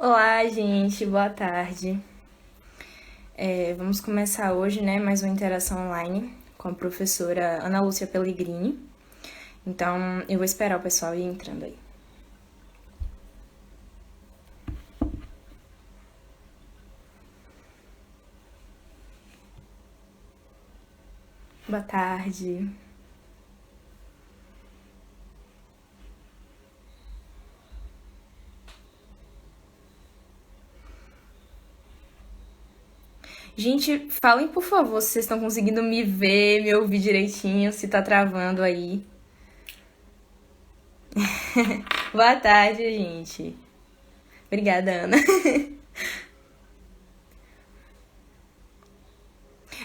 Olá, gente, boa tarde. Vamos começar hoje, né, mais uma interação online com a professora Ana Lúcia Pellegrini. Então, eu vou esperar o pessoal ir entrando aí. Boa tarde. Gente, falem por favor se vocês estão conseguindo me ver, me ouvir direitinho, se tá travando aí. Boa tarde, gente. Obrigada, Ana.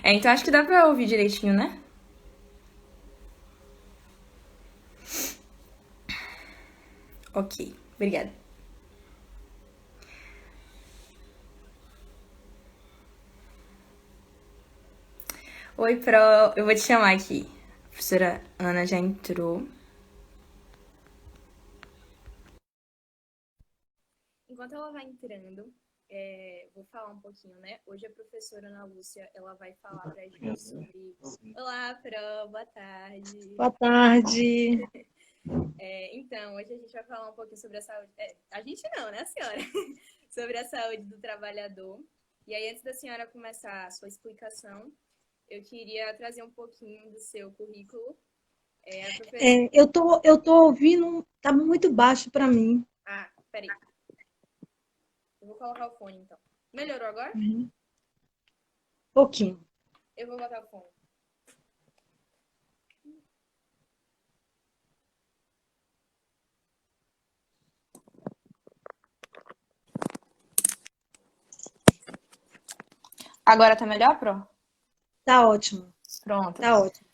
Então acho que dá pra ouvir direitinho, né? Ok, obrigada. Oi, Pro. Eu vou te chamar aqui. A professora Ana já entrou. Enquanto ela vai entrando, vou falar um pouquinho, né? Hoje a professora Ana Lúcia, ela vai falar pra gente sobre... Olá, Pro, boa tarde. Boa tarde. Então, hoje a gente vai falar um pouquinho sobre a saúde... a gente não, né, a senhora? Sobre a saúde do trabalhador. E aí, antes da senhora começar a sua explicação, eu queria trazer um pouquinho do seu currículo. A professora... Eu tô ouvindo, tá muito baixo para mim. Ah, peraí. Eu vou colocar o fone, então. Melhorou agora? Pouquinho. Eu vou botar o fone. Agora tá melhor, Pro? Tá ótimo, Pronto. tá ótimo.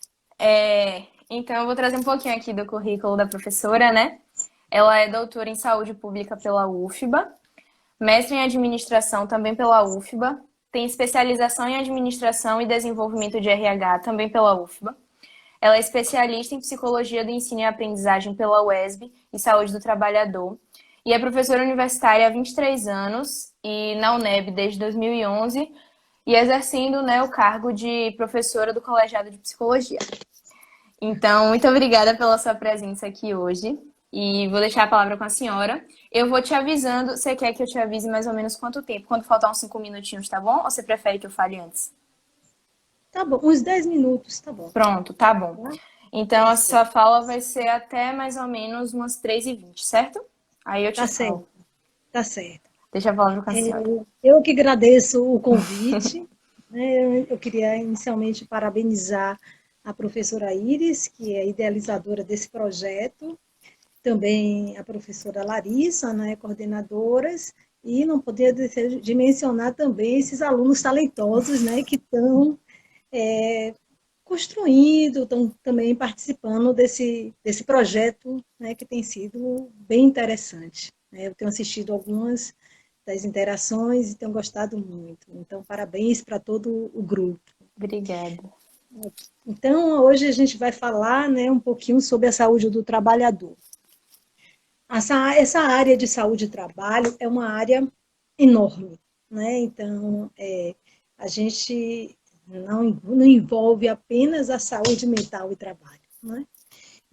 Então, eu vou trazer um pouquinho aqui do currículo da professora, né? Ela é doutora em saúde pública pela UFBA, mestre em administração também pela UFBA, tem especialização em administração e desenvolvimento de RH também pela UFBA. Ela é especialista em psicologia do ensino e aprendizagem pela UESB e saúde do trabalhador. E é professora universitária há 23 anos e na UNEB desde 2011 e exercendo, né, o cargo de professora do Colegiado de Psicologia. Então, muito obrigada pela sua presença aqui hoje. E vou deixar a palavra com a senhora. Eu vou te avisando. Você quer que eu te avise mais ou menos quanto tempo? Quando faltar uns 5 minutinhos, tá bom? Ou você prefere que eu fale antes? Tá bom, uns 10 minutos, tá bom. Pronto, tá bom. Tá, Então, tá a sua certo. fala vai ser até mais ou menos umas 3h20, certo? Aí eu te Tá falo. certo, tá certo. Deixa a palavra com a É, senhora. eu que agradeço o convite, né? Eu queria inicialmente parabenizar a professora Iris, que é idealizadora desse projeto, também a professora Larissa, né, coordenadoras, e não poderia deixar de mencionar também esses alunos talentosos, né, que estão construindo, estão também participando desse projeto, né, que tem sido bem interessante. Né? Eu tenho assistido algumas das interações e tenho gostado muito. Então, parabéns para todo o grupo. Obrigada. Então, hoje a gente vai falar, né, um pouquinho sobre a saúde do trabalhador. Essa área de saúde e trabalho é uma área enorme, né? Então, a gente não envolve apenas a saúde mental e trabalho, né?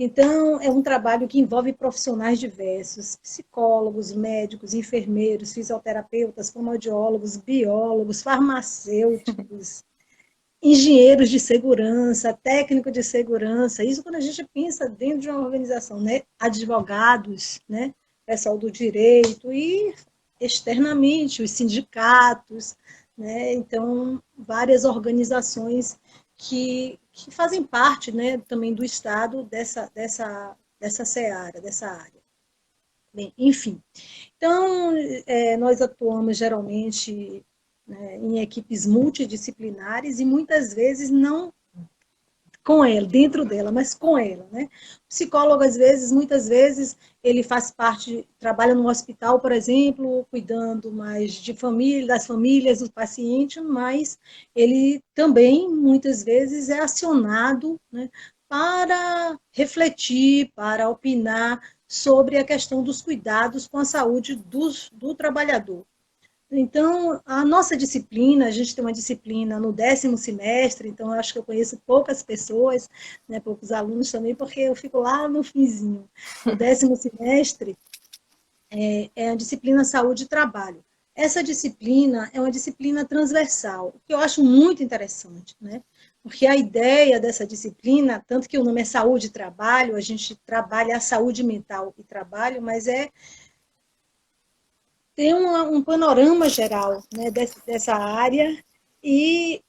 Então, é um trabalho que envolve profissionais diversos, psicólogos, médicos, enfermeiros, fisioterapeutas, fonoaudiólogos, biólogos, farmacêuticos, engenheiros de segurança, técnico de segurança, isso quando a gente pensa dentro de uma organização, né? Advogados, né? Pessoal do direito e externamente os sindicatos, né? Então, várias organizações que fazem parte, né, também do Estado dessa seara, dessa área. Bem, enfim, então, nós atuamos geralmente, né, em equipes multidisciplinares e muitas vezes não com ela, dentro dela, mas com ela, né? O psicólogo, às vezes, muitas vezes, ele faz parte, trabalha no hospital, por exemplo, cuidando mais de família, das famílias do paciente, mas ele também, muitas vezes, é acionado, né, para refletir, para opinar sobre a questão dos cuidados com a saúde do trabalhador. Então, a nossa disciplina, a gente tem uma disciplina no 10º semestre, então eu acho que eu conheço poucas pessoas, né, poucos alunos também, porque eu fico lá no finzinho. O 10º semestre é a disciplina Saúde e Trabalho. Essa disciplina é uma disciplina transversal, que eu acho muito interessante, né? Porque a ideia dessa disciplina, tanto que o nome é Saúde e Trabalho, a gente trabalha a saúde mental e trabalho, mas tem um panorama geral, né, dessa área e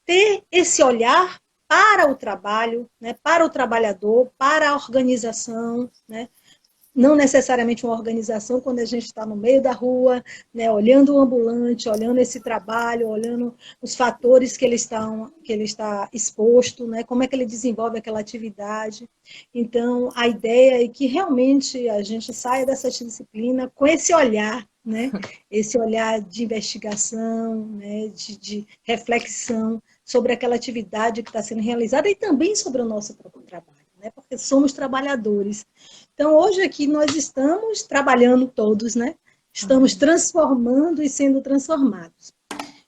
ter esse olhar para o trabalho, né, para o trabalhador, para a organização, né, não necessariamente uma organização quando a gente está no meio da rua, né, olhando o ambulante, olhando esse trabalho, olhando os fatores que ele está exposto, né, como é que ele desenvolve aquela atividade. Então, a ideia é que realmente a gente saia dessa disciplina com esse olhar, né, esse olhar de investigação, né, de reflexão sobre aquela atividade que está sendo realizada e também sobre o nosso próprio trabalho, né, porque somos trabalhadores. Então, hoje aqui nós estamos trabalhando todos, né? Estamos transformando e sendo transformados.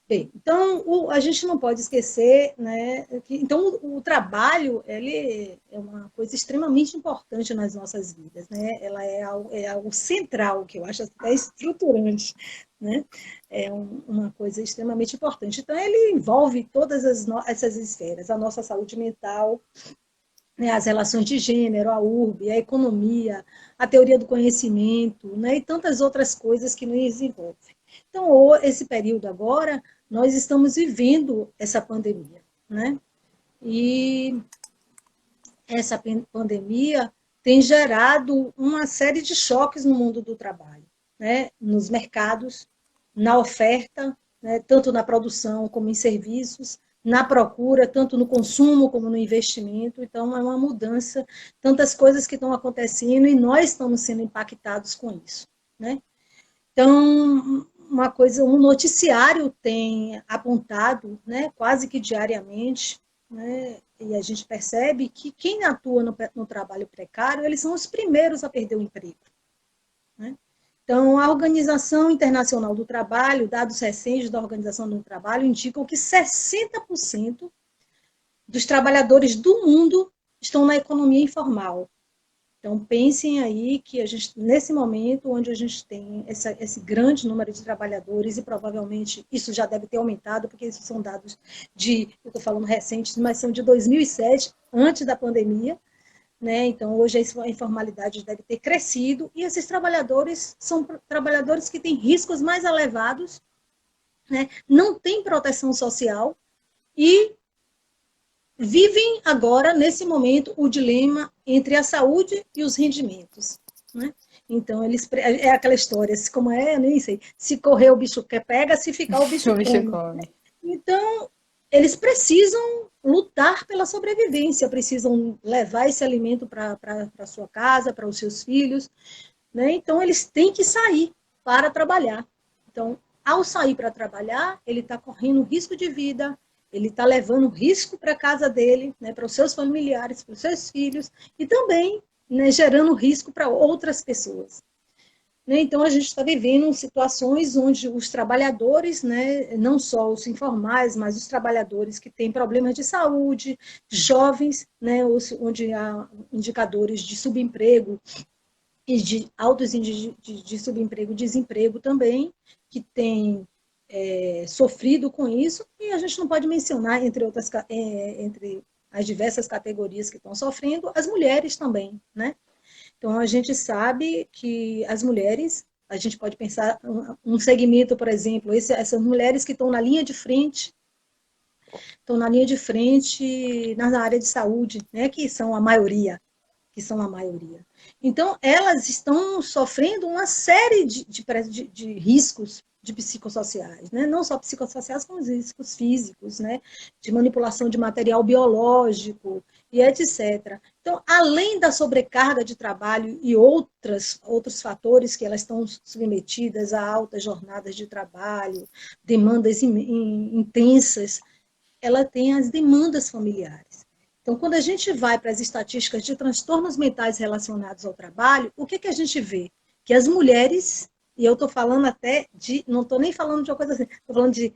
Bem, então, a gente não pode esquecer, né, que então, o trabalho, ele é uma coisa extremamente importante nas nossas vidas, né? Ela é algo central, que eu acho até estruturante, né? É uma coisa extremamente importante. Então, ele envolve todas essas esferas, a nossa saúde mental, né, as relações de gênero, a urbe, a economia, a teoria do conhecimento, né, e tantas outras coisas que nos envolvem. Então, esse período agora, nós estamos vivendo essa pandemia, né? E essa pandemia tem gerado uma série de choques no mundo do trabalho, né? Nos mercados, na oferta, né? Tanto na produção como em serviços, na procura, tanto no consumo como no investimento. Então, é uma mudança, tantas coisas que estão acontecendo e nós estamos sendo impactados com isso, né? Então, um noticiário tem apontado, né, quase que diariamente, né, e a gente percebe que quem atua no trabalho precário, eles são os primeiros a perder o emprego, né? Então, a Organização Internacional do Trabalho, dados recentes da Organização do Trabalho, indicam que 60% dos trabalhadores do mundo estão na economia informal. Então, pensem aí que a gente, nesse momento, onde a gente tem esse grande número de trabalhadores, e provavelmente isso já deve ter aumentado, porque isso são dados eu estou falando recentes, mas são de 2007, antes da pandemia, né? Então, hoje a informalidade deve ter crescido, e esses trabalhadores são trabalhadores que têm riscos mais elevados, né? Não têm proteção social e vivem agora, nesse momento, o dilema entre a saúde e os rendimentos, né? Então, é aquela história, como é, eu nem sei, se correr o bicho pega, se ficar o bicho come. Então, eles precisam lutar pela sobrevivência, precisam levar esse alimento para a sua casa, para os seus filhos, né? Então, eles têm que sair para trabalhar. Então, ao sair para trabalhar, ele está correndo risco de vida, ele está levando risco para a casa dele, né, para os seus familiares, para os seus filhos, e também, né, gerando risco para outras pessoas. Né? Então, a gente está vivendo situações onde os trabalhadores, né, não só os informais, mas os trabalhadores que têm problemas de saúde, jovens, né, onde há indicadores de subemprego e de altos índices de subemprego e desemprego também, que têm sofrido com isso, e a gente não pode mencionar, entre as diversas categorias que estão sofrendo, as mulheres também, né? Então, a gente sabe que as mulheres, a gente pode pensar um segmento, por exemplo, essas mulheres que estão na linha de frente, na área de saúde, né, que são a maioria. Então, elas estão sofrendo uma série de riscos de psicossociais, né? Não só psicossociais, como riscos físicos, né? De manipulação de material biológico e etc. Então, além da sobrecarga de trabalho e outros fatores que elas estão submetidas a altas jornadas de trabalho, demandas intensas, ela tem as demandas familiares. Então, quando a gente vai para as estatísticas de transtornos mentais relacionados ao trabalho, o que, que a gente vê? Que as mulheres, e eu estou falando até de, não estou nem falando de uma coisa assim, estou falando de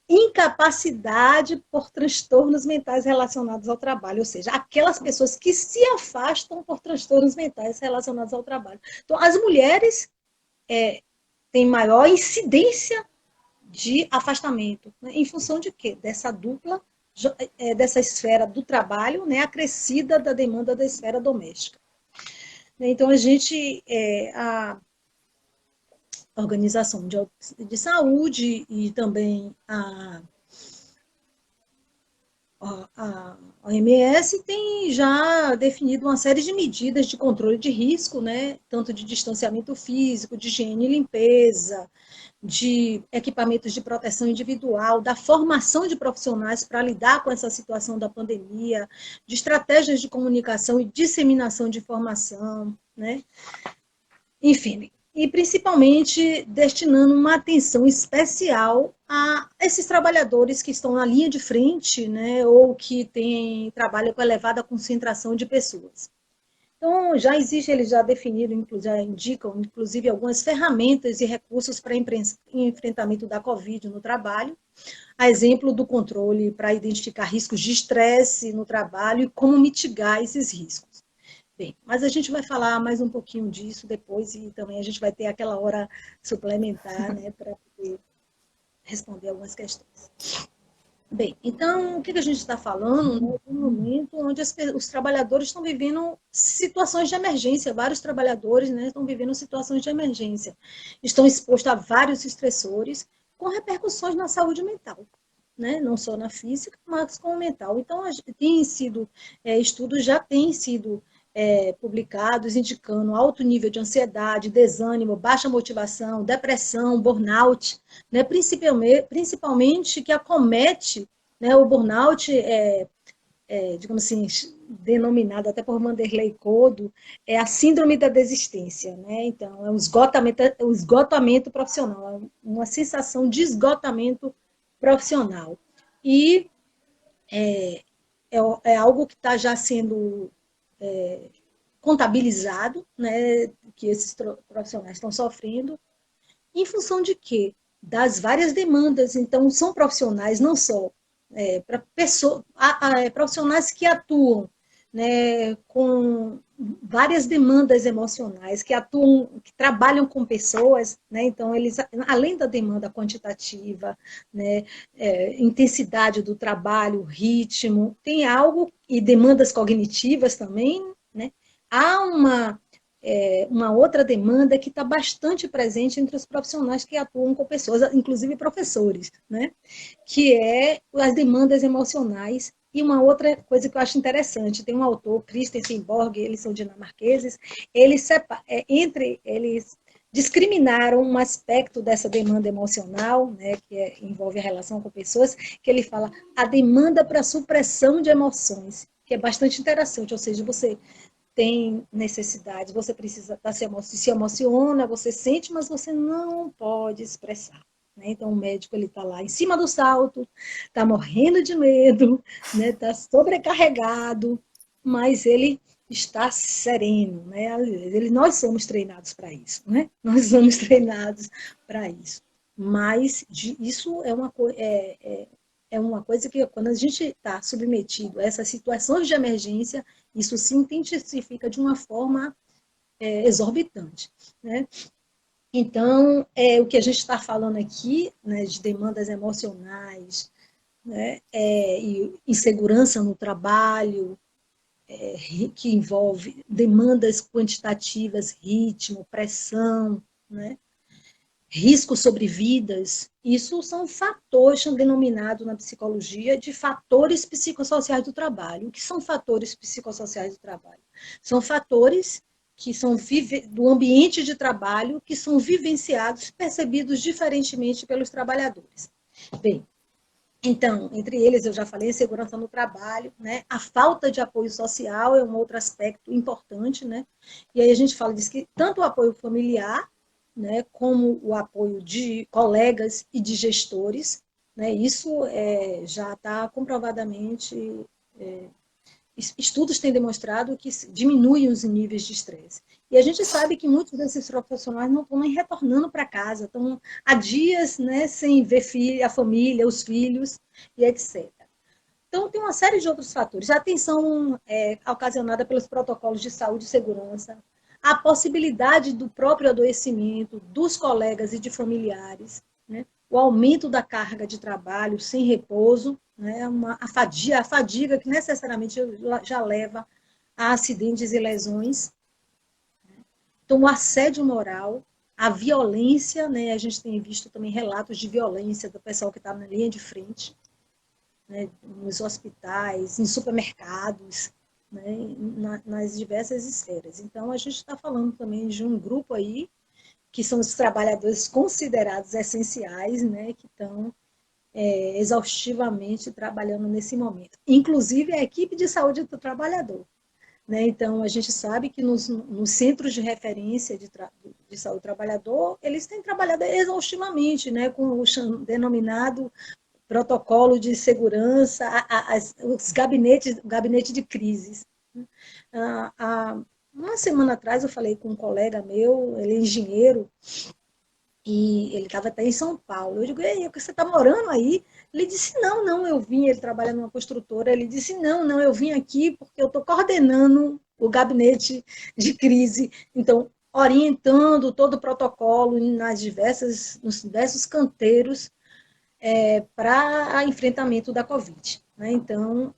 incapacidade por transtornos mentais relacionados ao trabalho, ou seja, aquelas pessoas que se afastam por transtornos mentais relacionados ao trabalho. Então, as mulheres têm maior incidência de afastamento, né, em função de quê? Dessa dupla, dessa esfera do trabalho, né, acrescida da demanda da esfera doméstica. Então, a Organização de Saúde e também a OMS tem já definido uma série de medidas de controle de risco, né, tanto de distanciamento físico, de higiene e limpeza, de equipamentos de proteção individual, da formação de profissionais para lidar com essa situação da pandemia, de estratégias de comunicação e disseminação de informação, né? Enfim, e principalmente destinando uma atenção especial a esses trabalhadores que estão na linha de frente, né, ou que trabalham com elevada concentração de pessoas. Então, já existe, eles já definiram, já indicam, inclusive, algumas ferramentas e recursos para enfrentamento da Covid no trabalho, a exemplo do controle para identificar riscos de estresse no trabalho e como mitigar esses riscos. Bem, mas a gente vai falar mais um pouquinho disso depois e também a gente vai ter aquela hora suplementar, né, para poder responder algumas questões. Bem, então, o que a gente está falando, né, de um momento onde os trabalhadores estão vivendo situações de emergência, vários trabalhadores, né, estão vivendo situações de emergência, estão expostos a vários estressores com repercussões na saúde mental, né, não só na física, mas com o mental. Então, estudos já têm sido publicados indicando alto nível de ansiedade, desânimo, baixa motivação, depressão, burnout, né, principalmente que acomete, né, o burnout, digamos assim, denominado até por Vanderlei Kodo, é a síndrome da desistência, né? Então, é o esgotamento profissional, uma sensação de esgotamento profissional. E é algo que está já sendo contabilizado, né, que esses profissionais estão sofrendo, em função de quê? Das várias demandas. Então, são profissionais não só profissionais que atuam, né, com várias demandas emocionais, que trabalham com pessoas, né, então eles, além da demanda quantitativa, né, intensidade do trabalho, ritmo, tem algo, e demandas cognitivas também, né, há uma outra demanda que está bastante presente entre os profissionais que atuam com pessoas, inclusive professores, né? Que é as demandas emocionais. E uma outra coisa que eu acho interessante, tem um autor, Christensen Borg, eles são dinamarqueses, eles discriminaram um aspecto dessa demanda emocional, né, que envolve a relação com pessoas, que ele fala a demanda para supressão de emoções, que é bastante interessante, ou seja, você tem necessidades, você precisa se emociona, você sente, mas você não pode expressar. Né? Então, o médico está lá em cima do salto, está morrendo de medo, está, né? Tá sobrecarregado, mas ele está sereno. Né? Nós somos treinados para isso. Né? Nós somos treinados para isso. Mas isso é uma coisa que, quando a gente está submetido a essas situações de emergência, isso se intensifica de uma forma exorbitante. Né? Então, o que a gente está falando aqui, né, de demandas emocionais, né, e insegurança no trabalho, que envolve demandas quantitativas, ritmo, pressão, né, risco sobre vidas, isso são fatores, são denominados na psicologia de fatores psicossociais do trabalho. O que são fatores psicossociais do trabalho? São fatores que são do ambiente de trabalho, que são vivenciados, percebidos diferentemente pelos trabalhadores. Bem, então, entre eles, eu já falei, segurança no trabalho, né? A falta de apoio social é um outro aspecto importante, né? E aí a gente fala disso, que tanto o apoio familiar, né, como o apoio de colegas e de gestores, né? Isso já está comprovadamente estudos têm demonstrado que diminuem os níveis de estresse. E a gente sabe que muitos desses profissionais não estão nem retornando para casa, estão há dias, né, sem ver a família, os filhos e etc. Então, tem uma série de outros fatores. A tensão ocasionada pelos protocolos de saúde e segurança, a possibilidade do próprio adoecimento dos colegas e de familiares, né? O aumento da carga de trabalho sem repouso, né? A fadiga que necessariamente já leva a acidentes e lesões. Então, o assédio moral, a violência, né? A gente tem visto também relatos de violência do pessoal que está na linha de frente, né, nos hospitais, em supermercados, né, nas diversas esferas. Então, a gente está falando também de um grupo aí, que são os trabalhadores considerados essenciais, né, que estão exaustivamente trabalhando nesse momento. Inclusive a equipe de saúde do trabalhador. Né? Então, a gente sabe que nos centros de referência de saúde do trabalhador, eles têm trabalhado exaustivamente, né, com o denominado protocolo de segurança, os gabinetes, o gabinete de crises. Uma semana atrás eu falei com um colega meu, ele é engenheiro, e ele estava até em São Paulo. Eu digo, ei, você está morando aí? Ele disse, não, eu vim, ele trabalha numa construtora, ele disse, não, eu vim aqui porque eu estou coordenando o gabinete de crise, então, orientando todo o protocolo nos diversos canteiros para enfrentamento da Covid. Né? Então,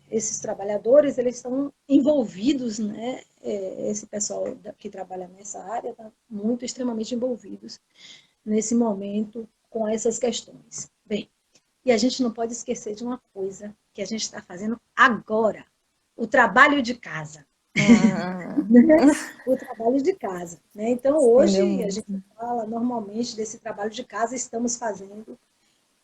esses trabalhadores, eles estão envolvidos, né? Esse pessoal que trabalha nessa área está muito, extremamente envolvidos nesse momento com essas questões. Bem, e a gente não pode esquecer de uma coisa que a gente está fazendo agora, o trabalho de casa. O trabalho de casa. Né? Então, hoje, a gente fala normalmente desse trabalho de casa, estamos fazendo.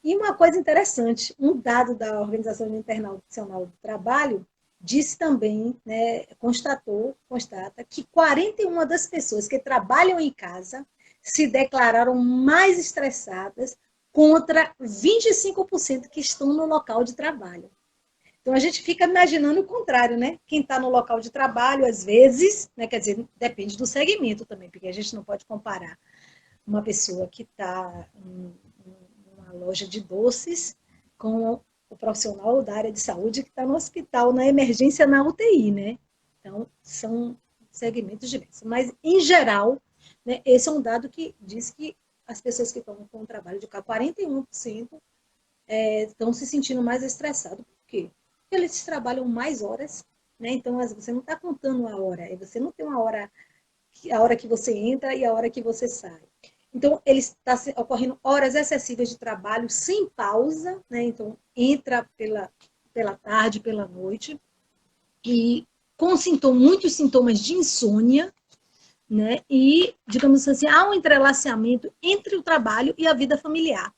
E uma coisa interessante, um dado da Organização Internacional do Trabalho disse também, né, constata que 41 das pessoas que trabalham em casa se declararam mais estressadas contra 25% que estão no local de trabalho. Então, a gente fica imaginando o contrário, né? Quem está no local de trabalho, às vezes, né, quer dizer, depende do segmento também, porque a gente não pode comparar uma pessoa que está numa loja de doces com o profissional da área de saúde que está no hospital, na emergência, na UTI, né? Então, são segmentos diversos. Mas, em geral, né, esse é um dado que diz que as pessoas que estão com o trabalho de cá, 41% estão se sentindo mais estressados. Por quê? Porque eles trabalham mais horas, né? Então, você não está contando a hora, você não tem uma hora, a hora que você entra e a hora que você sai. Então, ele está ocorrendo horas excessivas de trabalho sem pausa, né? Então, entra pela tarde, pela noite, e com muitos sintomas de insônia, né? E, digamos assim, há um entrelaçamento entre o trabalho e a vida familiar.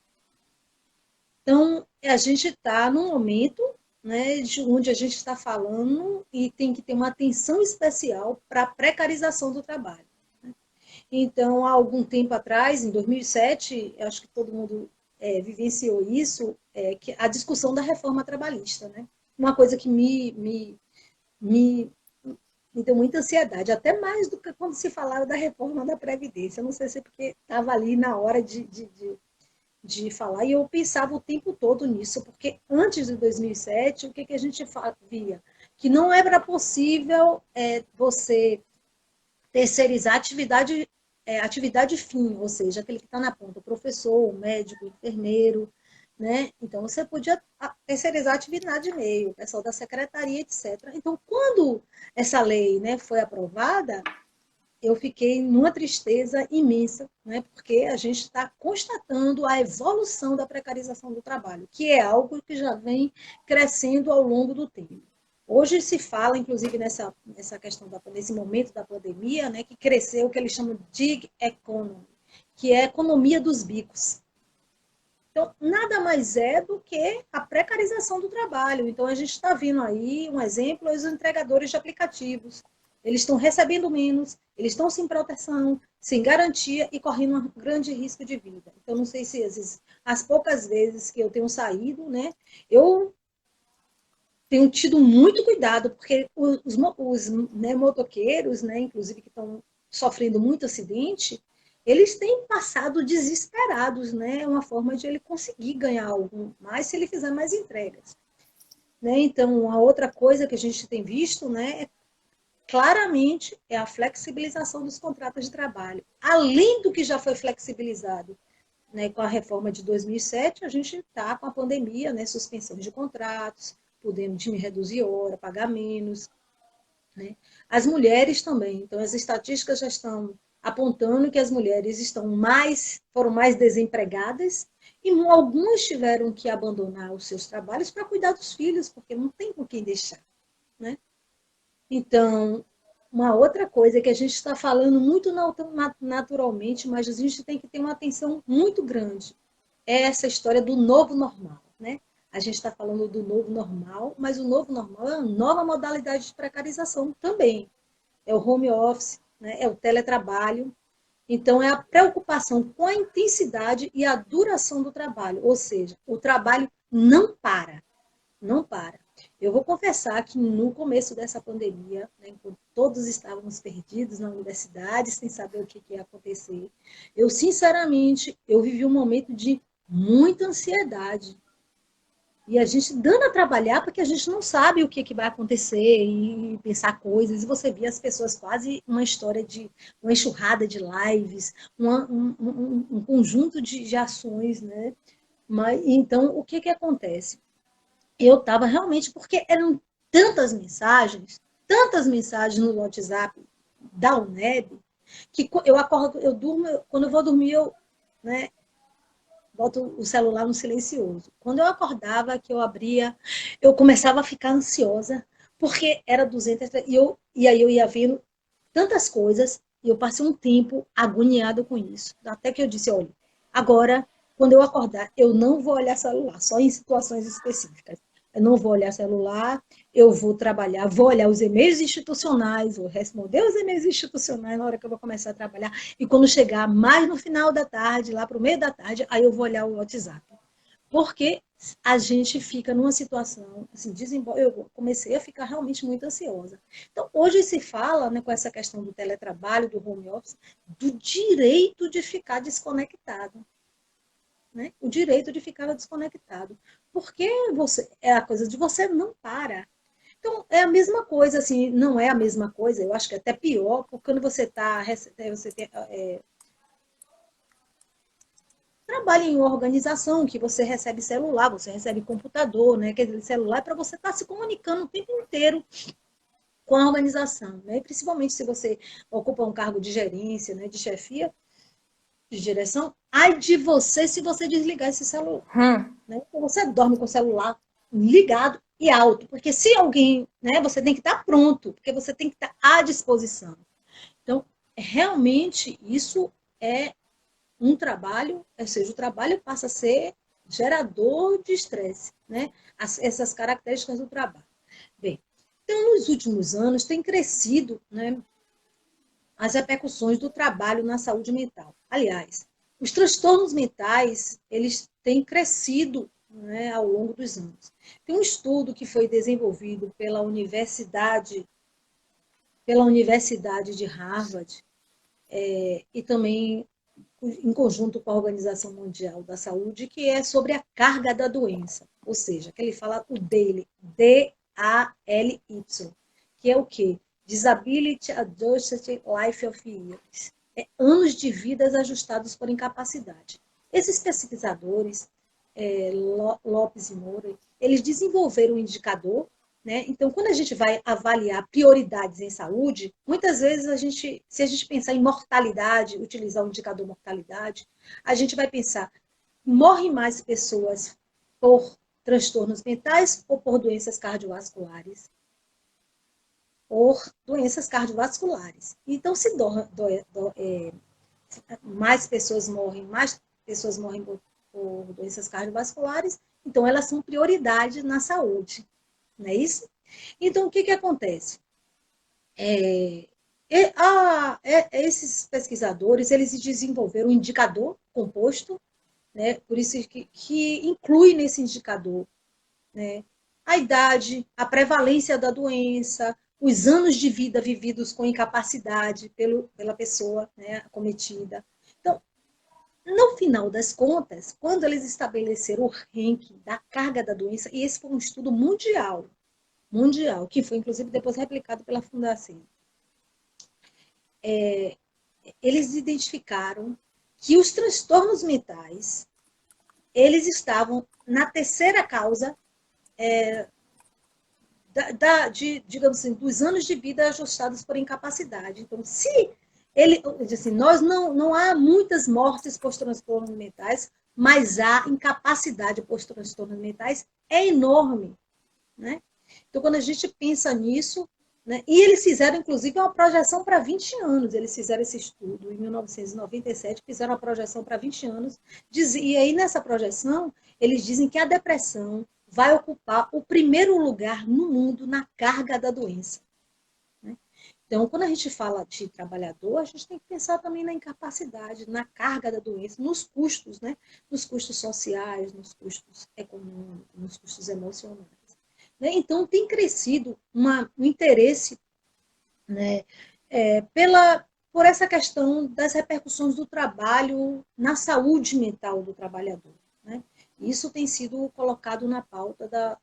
Então, a gente está num momento, né, onde a gente está falando e tem que ter uma atenção especial para a precarização do trabalho. Então, há algum tempo atrás, em 2007, acho que todo mundo vivenciou isso, que a discussão da reforma trabalhista. Né? Uma coisa que me deu muita ansiedade, até mais do que quando se falava da reforma da Previdência. Eu não sei se é porque estava ali na hora de falar, e eu pensava o tempo todo nisso, porque antes de 2007, o que a gente via? Que não era possível você terceirizar atividade fim, ou seja, aquele que está na ponta, o professor, o médico, o enfermeiro, né? Então, você podia terceirizar a atividade meio, o pessoal da secretaria, etc. Então, quando essa lei, né, foi aprovada, eu fiquei numa tristeza imensa, né, porque a gente está constatando a evolução da precarização do trabalho, que é algo que já vem crescendo ao longo do tempo. Hoje se fala, inclusive, nessa questão nesse momento da pandemia, né, que cresceu o que eles chamam de gig economy, que é a economia dos bicos. Então, nada mais é do que a precarização do trabalho. Então, a gente está vendo aí um exemplo, os entregadores de aplicativos. Eles estão recebendo menos, eles estão sem proteção, sem garantia e correndo um grande risco de vida. Então, não sei se as poucas vezes que eu tenho saído, né, eu tenho tido muito cuidado, porque né, motoqueiros, né, inclusive que estão sofrendo muito acidente, eles têm passado desesperados, né? É uma forma de ele conseguir ganhar algo mais se ele fizer mais entregas. Né? Então, a outra coisa que a gente tem visto, né, claramente, é a flexibilização dos contratos de trabalho. Além do que já foi flexibilizado, né, com a reforma de 2007, a gente está com a pandemia, né, suspensão de contratos, podendo reduzir hora, pagar menos. Né? As mulheres também. Então, as estatísticas já estão apontando que as mulheres foram mais desempregadas e algumas tiveram que abandonar os seus trabalhos para cuidar dos filhos, porque não tem com quem deixar. Né? Então, uma outra coisa que a gente está falando muito naturalmente, mas a gente tem que ter uma atenção muito grande, é essa história do novo normal. Né? A gente está falando do novo normal, mas o novo normal é uma nova modalidade de precarização também. É o home office, né? É o teletrabalho. Então, é a preocupação com a intensidade e a duração do trabalho, ou seja, o trabalho não para, não para. Eu vou confessar que no começo dessa pandemia, né, enquanto todos estávamos perdidos na universidade, sem saber o que ia acontecer, eu, sinceramente, eu vivi um momento de muita ansiedade. E a gente dando a trabalhar porque a gente não sabe o que vai acontecer e pensar coisas. E você via as pessoas quase uma história de uma enxurrada de lives, um conjunto de ações, né? Mas, então, o que acontece? Eu estava realmente, porque eram tantas mensagens no WhatsApp da UNEB, que eu acordo, eu durmo, quando eu vou dormir, eu, né, boto o celular no silencioso. Quando eu acordava, que eu abria, eu começava a ficar ansiosa, porque era 200, e aí eu ia vendo tantas coisas, e eu passei um tempo agoniado com isso. Até que eu disse, olha, agora, quando eu acordar, eu não vou olhar celular, só em situações específicas. Eu não vou olhar celular, eu vou trabalhar, vou olhar os e-mails institucionais, vou responder os e-mails institucionais na hora que eu vou começar a trabalhar. E quando chegar mais no final da tarde, lá para o meio da tarde, aí eu vou olhar o WhatsApp. Porque a gente fica numa situação, assim, eu comecei a ficar realmente muito ansiosa. Então, hoje se fala, né, com essa questão do teletrabalho, do home office, do direito de ficar desconectado. Né? O direito de ficar desconectado. Porque é a coisa de você não para. Então, é a mesma coisa, assim, não é a mesma coisa, eu acho que é até pior, porque quando trabalha em uma organização que você recebe celular, você recebe computador, né? Quer dizer, celular é para você estar se comunicando o tempo inteiro com a organização, né? Principalmente se você ocupa um cargo de gerência, né? De chefia, de direção, ai de você se você desligar esse celular. Né? Então, você dorme com o celular ligado e alto, porque se alguém, né, você tem que estar pronto, porque você tem que estar à disposição. Então, realmente, isso é um trabalho, ou seja, o trabalho passa a ser gerador de estresse, né? Essas características do trabalho. Bem, então, nos últimos anos, tem crescido, né, as repercussões do trabalho na saúde mental. Aliás, os transtornos mentais, eles têm crescido, né, ao longo dos anos. Tem um estudo que foi desenvolvido pela Universidade de Harvard, e também em conjunto com a Organização Mundial da Saúde, que é sobre a carga da doença, ou seja, que ele fala o DALY, D-A-L-Y, que é o quê? Disability Adjusted Life of Years. É anos de vidas ajustados por incapacidade. Esses pesquisadores, Lopes e Moura, eles desenvolveram um indicador, né? Então, quando a gente vai avaliar prioridades em saúde, muitas vezes se a gente pensar em mortalidade, utilizar o indicador mortalidade, a gente vai pensar, morrem mais pessoas por transtornos mentais ou por doenças cardiovasculares? Por doenças cardiovasculares. Então, se mais pessoas morrem por doenças cardiovasculares, então elas são prioridade na saúde, não é isso? Então, o que acontece? Esses pesquisadores, eles desenvolveram um indicador composto, né? Por isso que inclui nesse indicador, né, a idade, a prevalência da doença, os anos de vida vividos com incapacidade pela pessoa, né, acometida. Então, no final das contas, quando eles estabeleceram o ranking da carga da doença, e esse foi um estudo mundial, que foi inclusive depois replicado pela Fundação, eles identificaram que os transtornos mentais, eles estavam na terceira causa digamos assim, dos anos de vida ajustados por incapacidade. Então, se ele, assim, não há muitas mortes por transtornos mentais, mas a incapacidade por transtornos mentais é enorme, né? Então, quando a gente pensa nisso, né, e eles fizeram, inclusive, uma projeção para 20 anos, eles fizeram esse estudo em 1997, fizeram uma projeção para 20 anos, e aí nessa projeção, eles dizem que a depressão vai ocupar o primeiro lugar no mundo na carga da doença. Né? Então, quando a gente fala de trabalhador, a gente tem que pensar também na incapacidade, na carga da doença, nos custos, né? Nos custos sociais, nos custos econômicos, nos custos emocionais. Né? Então, tem crescido um interesse, né, por essa questão das repercussões do trabalho na saúde mental do trabalhador. Né? Isso tem sido colocado na pauta da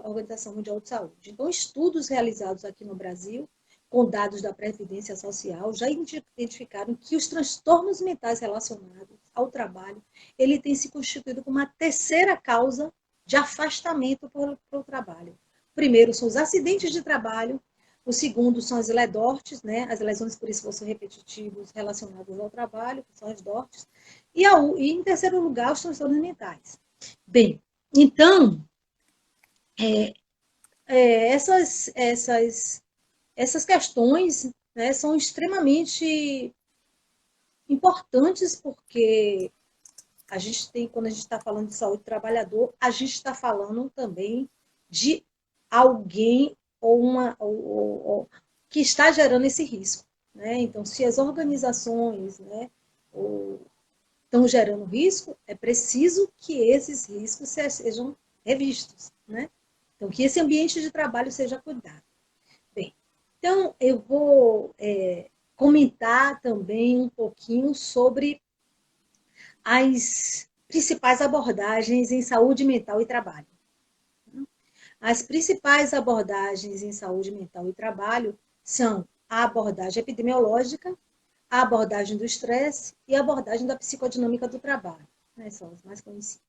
Organização Mundial de Saúde. Então, estudos realizados aqui no Brasil, com dados da Previdência Social, já identificaram que os transtornos mentais relacionados ao trabalho, ele tem se constituído como a terceira causa de afastamento para o trabalho. O primeiro são os acidentes de trabalho, o segundo são as LEDORTs, né, as lesões por esforço repetitivos relacionadas ao trabalho, que são as DORTs, e em terceiro lugar, os transtornos mentais. Bem, então, essas questões, né, são extremamente importantes, porque a gente tem, quando a gente está falando de saúde do trabalhador, a gente está falando também de alguém que está gerando esse risco. Né? Então, se as organizações, né, estão gerando risco, é preciso que esses riscos sejam revistos. Né? Então, que esse ambiente de trabalho seja cuidado. Bem, então eu vou comentar também um pouquinho sobre as principais abordagens em saúde mental e trabalho. As principais abordagens em saúde mental e trabalho são a abordagem epidemiológica, a abordagem do estresse e a abordagem da psicodinâmica do trabalho. Né? São as mais conhecidas.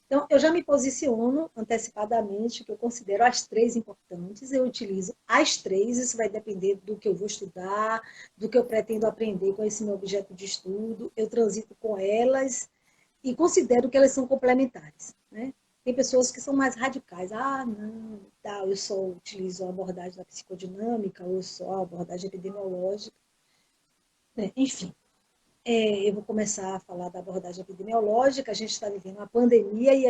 Então, eu já me posiciono antecipadamente, que eu considero as três importantes, eu utilizo as três, isso vai depender do que eu vou estudar, do que eu pretendo aprender com esse meu objeto de estudo, eu transito com elas e considero que elas são complementares. Né? Tem pessoas que são mais radicais, não, tá, eu só utilizo a abordagem da psicodinâmica, ou só a abordagem epidemiológica, né? Enfim. Eu vou começar a falar da abordagem epidemiológica. A gente está vivendo uma pandemia e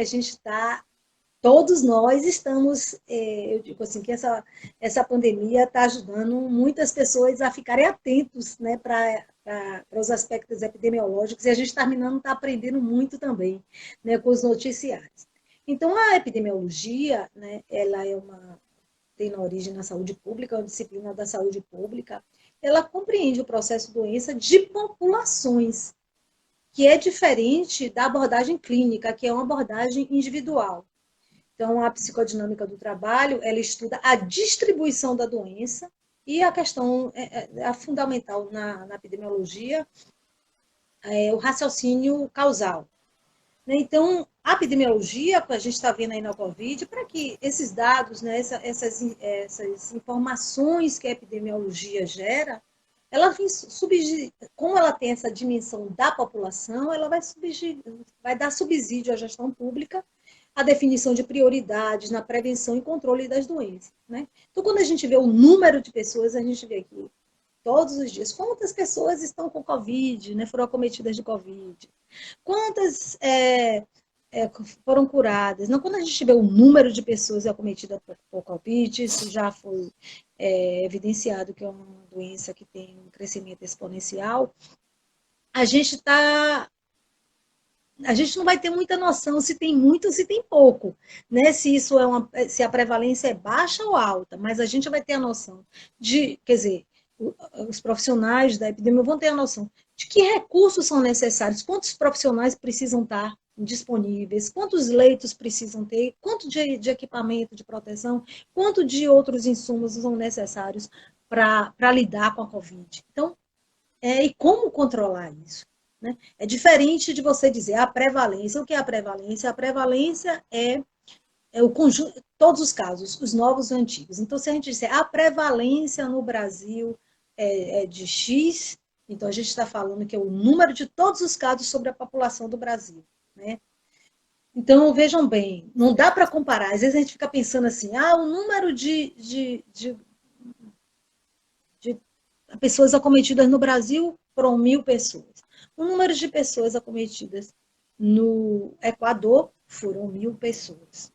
todos nós estamos, eu digo assim, que essa pandemia está ajudando muitas pessoas a ficarem atentos, né, para os aspectos epidemiológicos, e a gente terminando está aprendendo muito também, né, com os noticiários. Então, a epidemiologia, né, ela tem na origem na saúde pública, é uma disciplina da saúde pública, ela compreende o processo de doença de populações, que é diferente da abordagem clínica, que é uma abordagem individual. Então, a psicodinâmica do trabalho, ela estuda a distribuição da doença e a questão a fundamental na epidemiologia é o raciocínio causal. Então, a epidemiologia, que a gente está vendo aí na Covid, para que esses dados, né, essas informações que a epidemiologia gera, ela como ela tem essa dimensão da população, ela vai dar subsídio à gestão pública, à definição de prioridades na prevenção e controle das doenças. Né? Então, quando a gente vê o número de pessoas, a gente vê aqui todos os dias quantas pessoas estão com Covid, né, foram acometidas de Covid, quantas foram curadas. Não, quando a gente vê o número de pessoas acometidas por Covid, isso já foi evidenciado que é uma doença que tem um crescimento exponencial, a gente está a gente não vai ter muita noção se tem muito ou se tem pouco, né? Se isso se a prevalência é baixa ou alta, mas a gente vai ter a noção de, quer dizer, os profissionais da epidemia vão ter a noção de que recursos são necessários, quantos profissionais precisam estar disponíveis, quantos leitos precisam ter, quanto de equipamento de proteção, quanto de outros insumos são necessários para lidar com a Covid. Então, e como controlar isso? Né? É diferente de você dizer a prevalência. O que é a prevalência? A prevalência é o conjunto, todos os casos, os novos e antigos. Então, se a gente disser a prevalência no Brasil é de X, então a gente está falando que é o número de todos os casos sobre a população do Brasil. Né? Então, vejam bem, não dá para comparar. Às vezes a gente fica pensando assim, o número de pessoas acometidas no Brasil foram 1.000 pessoas. O número de pessoas acometidas no Equador foram 1.000 pessoas.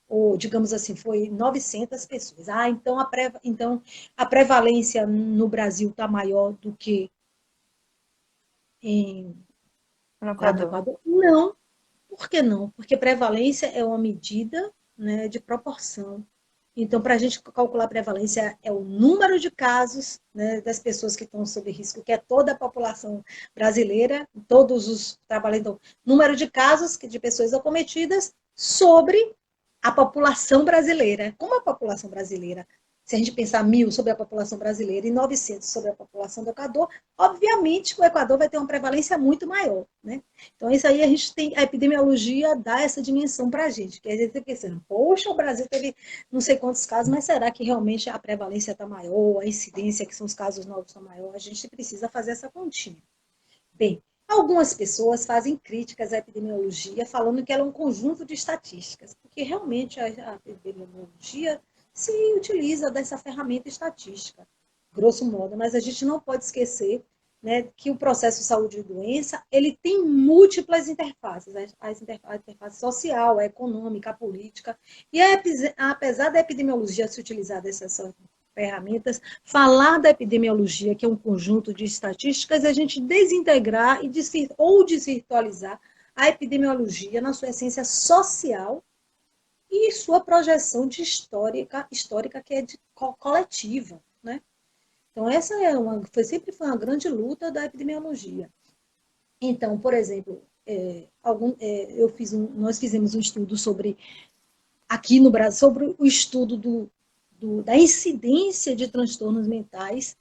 Ou, digamos assim, foi 900 pessoas. Então a prevalência no Brasil está maior do que lá no Equador? Não. Por que não? Porque prevalência é uma medida, né, de proporção. Então, para a gente calcular a prevalência, é o número de casos, né, das pessoas que estão sob risco, que é toda a população brasileira, todos os trabalhadores. Então, número de casos de pessoas acometidas sobre a população brasileira. Como a população brasileira, se a gente pensar 1.000 sobre a população brasileira e 900 sobre a população do Equador, obviamente o Equador vai ter uma prevalência muito maior. Né? Então, isso aí a epidemiologia dá essa dimensão para a gente, que a gente fica pensando, poxa, o Brasil teve não sei quantos casos, mas será que realmente a prevalência está maior, a incidência, que são os casos novos, está maior? A gente precisa fazer essa continha. Bem, algumas pessoas fazem críticas à epidemiologia, falando que ela é um conjunto de estatísticas, porque realmente a epidemiologia se utiliza dessa ferramenta estatística, grosso modo, mas a gente não pode esquecer, né, que o processo de saúde e doença ele tem múltiplas interfaces, a interface social, a econômica, a política, e apesar da epidemiologia se utilizar dessas ferramentas, falar da epidemiologia, que é um conjunto de estatísticas, é a gente desintegrar ou desvirtualizar a epidemiologia na sua essência social e sua projeção de histórica que é coletiva. Né? Então, essa sempre foi uma grande luta da epidemiologia. Então, por exemplo, nós fizemos um estudo aqui no Brasil, sobre o estudo da incidência de transtornos mentais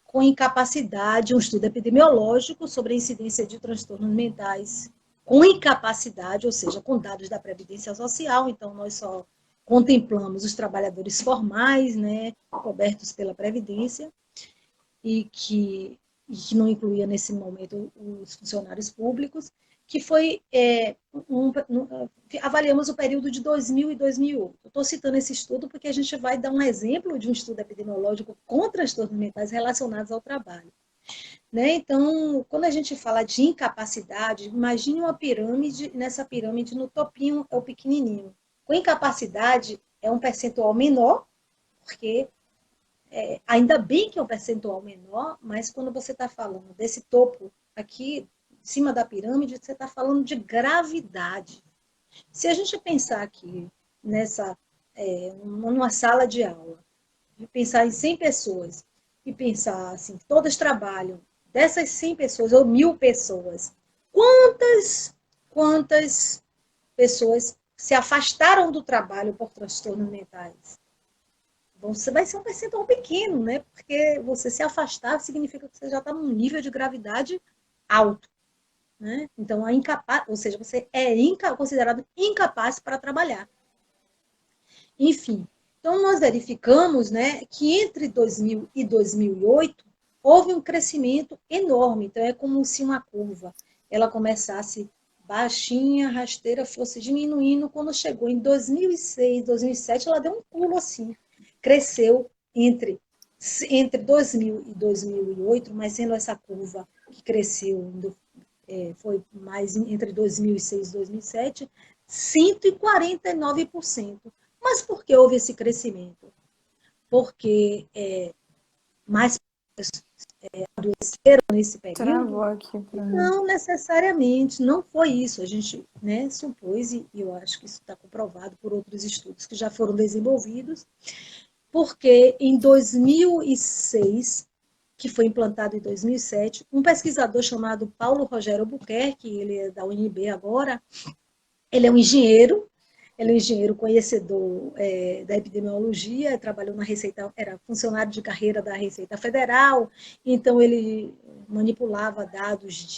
com incapacidade, um estudo epidemiológico sobre a incidência de transtornos mentais com incapacidade, ou seja, com dados da Previdência Social. Então, nós só contemplamos os trabalhadores formais, né, cobertos pela Previdência, e que não incluía nesse momento os funcionários públicos, que foi, avaliamos o período de 2000 e 2008. Estou citando esse estudo porque a gente vai dar um exemplo de um estudo epidemiológico com transtornos mentais relacionados ao trabalho. Né? Então, quando a gente fala de incapacidade, imagine uma pirâmide, nessa pirâmide, no topinho é o pequenininho. Com incapacidade é um percentual menor, porque ainda bem que é um percentual menor, mas quando você está falando desse topo aqui, em cima da pirâmide, você está falando de gravidade. Se a gente pensar aqui numa sala de aula, pensar em 100 pessoas e pensar assim, todas trabalham, dessas 100 pessoas ou 1.000 pessoas, quantas pessoas se afastaram do trabalho por transtornos mentais? Você vai ser um percentual pequeno, né? Porque você se afastar significa que você já está num nível de gravidade alto. Né? Então, ou seja, você é considerado incapaz para trabalhar. Enfim, então nós verificamos, né, que entre 2000 e 2008 houve um crescimento enorme. Então, é como se uma curva ela começasse baixinha, rasteira, fosse diminuindo. Quando chegou em 2006, 2007, ela deu um pulo assim. Cresceu entre 2000 e 2008, mas sendo essa curva que cresceu, foi mais entre 2006 e 2007, 149%. Mas por que houve esse crescimento? Porque mais adoeceram nesse Travou período? aqui para mim. Não necessariamente, não foi isso. A gente, né, supôs, e eu acho que isso está comprovado por outros estudos que já foram desenvolvidos, porque em 2006, que foi implantado em 2007, um pesquisador chamado Paulo Rogério Albuquerque, ele é da UNB agora, ele é um engenheiro, ele é um engenheiro conhecedor da epidemiologia, trabalhou na Receita, era funcionário de carreira da Receita Federal, então ele manipulava dados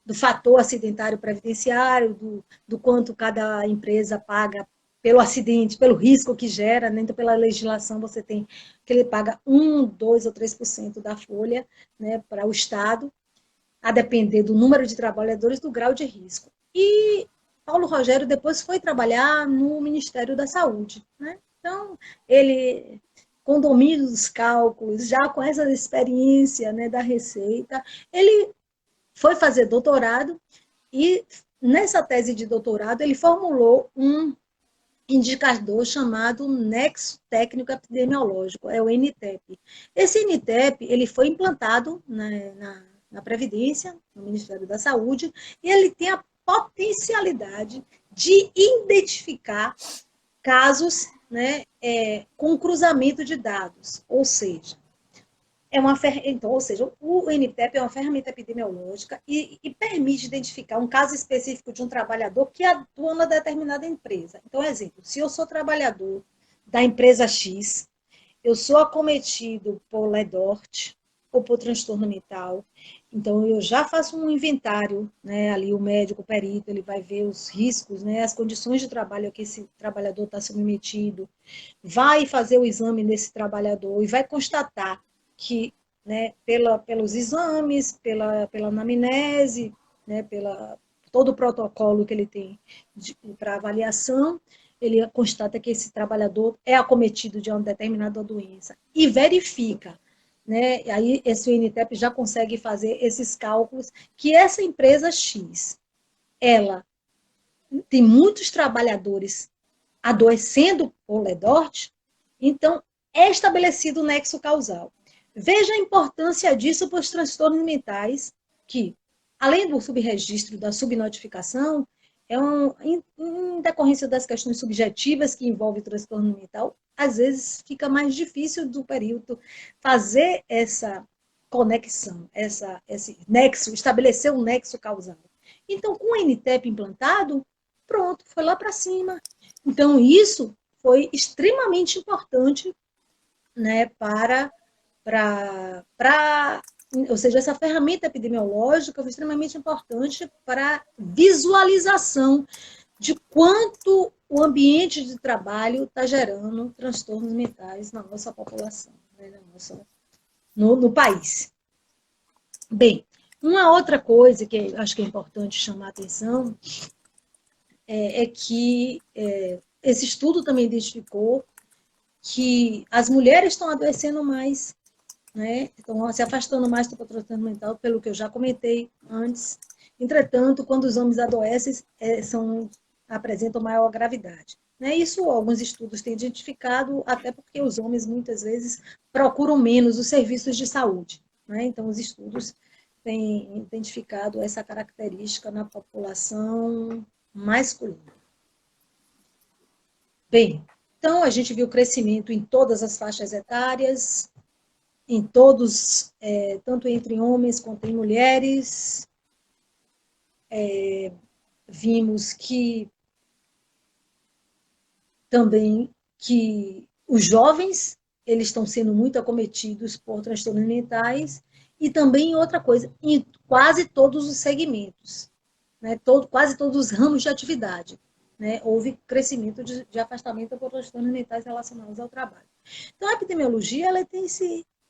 do fator acidentário previdenciário, do quanto cada empresa paga pelo acidente, pelo risco que gera, né? Então, pela legislação, você tem que ele paga 1, 2 ou 3% da folha, né, para o Estado, a depender do número de trabalhadores, do grau de risco. E Paulo Rogério depois foi trabalhar no Ministério da Saúde, né? Então, ele, com domínio dos cálculos, já com essa experiência, né, da Receita, ele foi fazer doutorado e, nessa tese de doutorado, ele formulou um indicador chamado Nexo Técnico Epidemiológico, é o NTEP. Esse NTEP ele foi implantado na Previdência, no Ministério da Saúde, e ele tem a potencialidade de identificar casos, né, com cruzamento de dados, ou seja, então, ou seja, o NTEP é uma ferramenta epidemiológica e permite identificar um caso específico de um trabalhador que atua na determinada empresa. Então, exemplo, se eu sou trabalhador da empresa X, eu sou acometido por LEDORT ou por transtorno mental, então eu já faço um inventário, né, ali o médico, o perito, ele vai ver os riscos, né, as condições de trabalho a que esse trabalhador está submetido, vai fazer o exame nesse trabalhador e vai constatar que, né, pelos exames, pela anamnese, né, pela todo o protocolo que ele tem para avaliação, ele constata que esse trabalhador é acometido de uma determinada doença e verifica, né, aí esse UNTEP já consegue fazer esses cálculos que essa empresa X, ela tem muitos trabalhadores adoecendo por LEDORT, então é estabelecido o nexo causal. Veja a importância disso para os transtornos mentais, que, além do subregistro, da subnotificação, em decorrência das questões subjetivas que envolvem o transtorno mental, às vezes fica mais difícil do perito fazer essa conexão, esse nexo, estabelecer um nexo causal. Então, com o NTEP implantado, pronto, foi lá para cima. Então, isso foi extremamente importante, né, ou seja, essa ferramenta epidemiológica foi extremamente importante para a visualização de quanto o ambiente de trabalho está gerando transtornos mentais na nossa população, né, no país. Bem, uma outra coisa que eu acho que é importante chamar a atenção é que esse estudo também identificou que as mulheres estão adoecendo mais, né? Estão se afastando mais do transtorno mental, pelo que eu já comentei antes. Entretanto, quando os homens adoecem, apresentam maior gravidade. Né? Isso alguns estudos têm identificado, até porque os homens muitas vezes procuram menos os serviços de saúde. Né? Então, os estudos têm identificado essa característica na população masculina. Bem, então a gente viu crescimento em todas as faixas etárias, em todos, tanto entre homens quanto em mulheres. Vimos que também que os jovens eles estão sendo muito acometidos por transtornos mentais e também outra coisa, em quase todos os segmentos, né? Quase todos os ramos de atividade. Né? Houve crescimento de afastamento por transtornos mentais relacionados ao trabalho. Então, a epidemiologia ela tem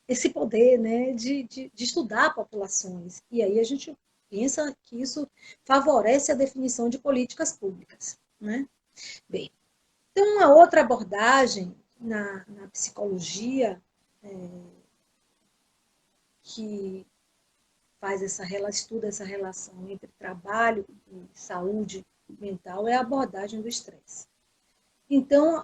esse poder, né, de estudar populações. E aí a gente pensa que isso favorece a definição de políticas públicas. Né? Bem, então, uma outra abordagem na psicologia que estuda essa relação entre trabalho e saúde mental é a abordagem do estresse. Então,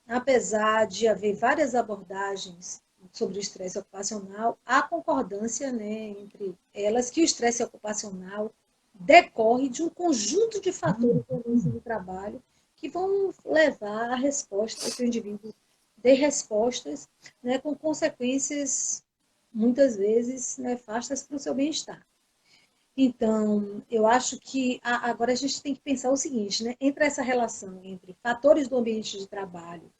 apesar de haver várias abordagens sobre o estresse ocupacional, há concordância, né, entre elas que o estresse ocupacional decorre de um conjunto de fatores do ambiente de trabalho que vão levar à resposta que o indivíduo dê respostas, né, com consequências muitas vezes nefastas para o seu bem-estar. Então, eu acho que agora a gente tem que pensar o seguinte, né, entre essa relação entre fatores do ambiente de trabalho,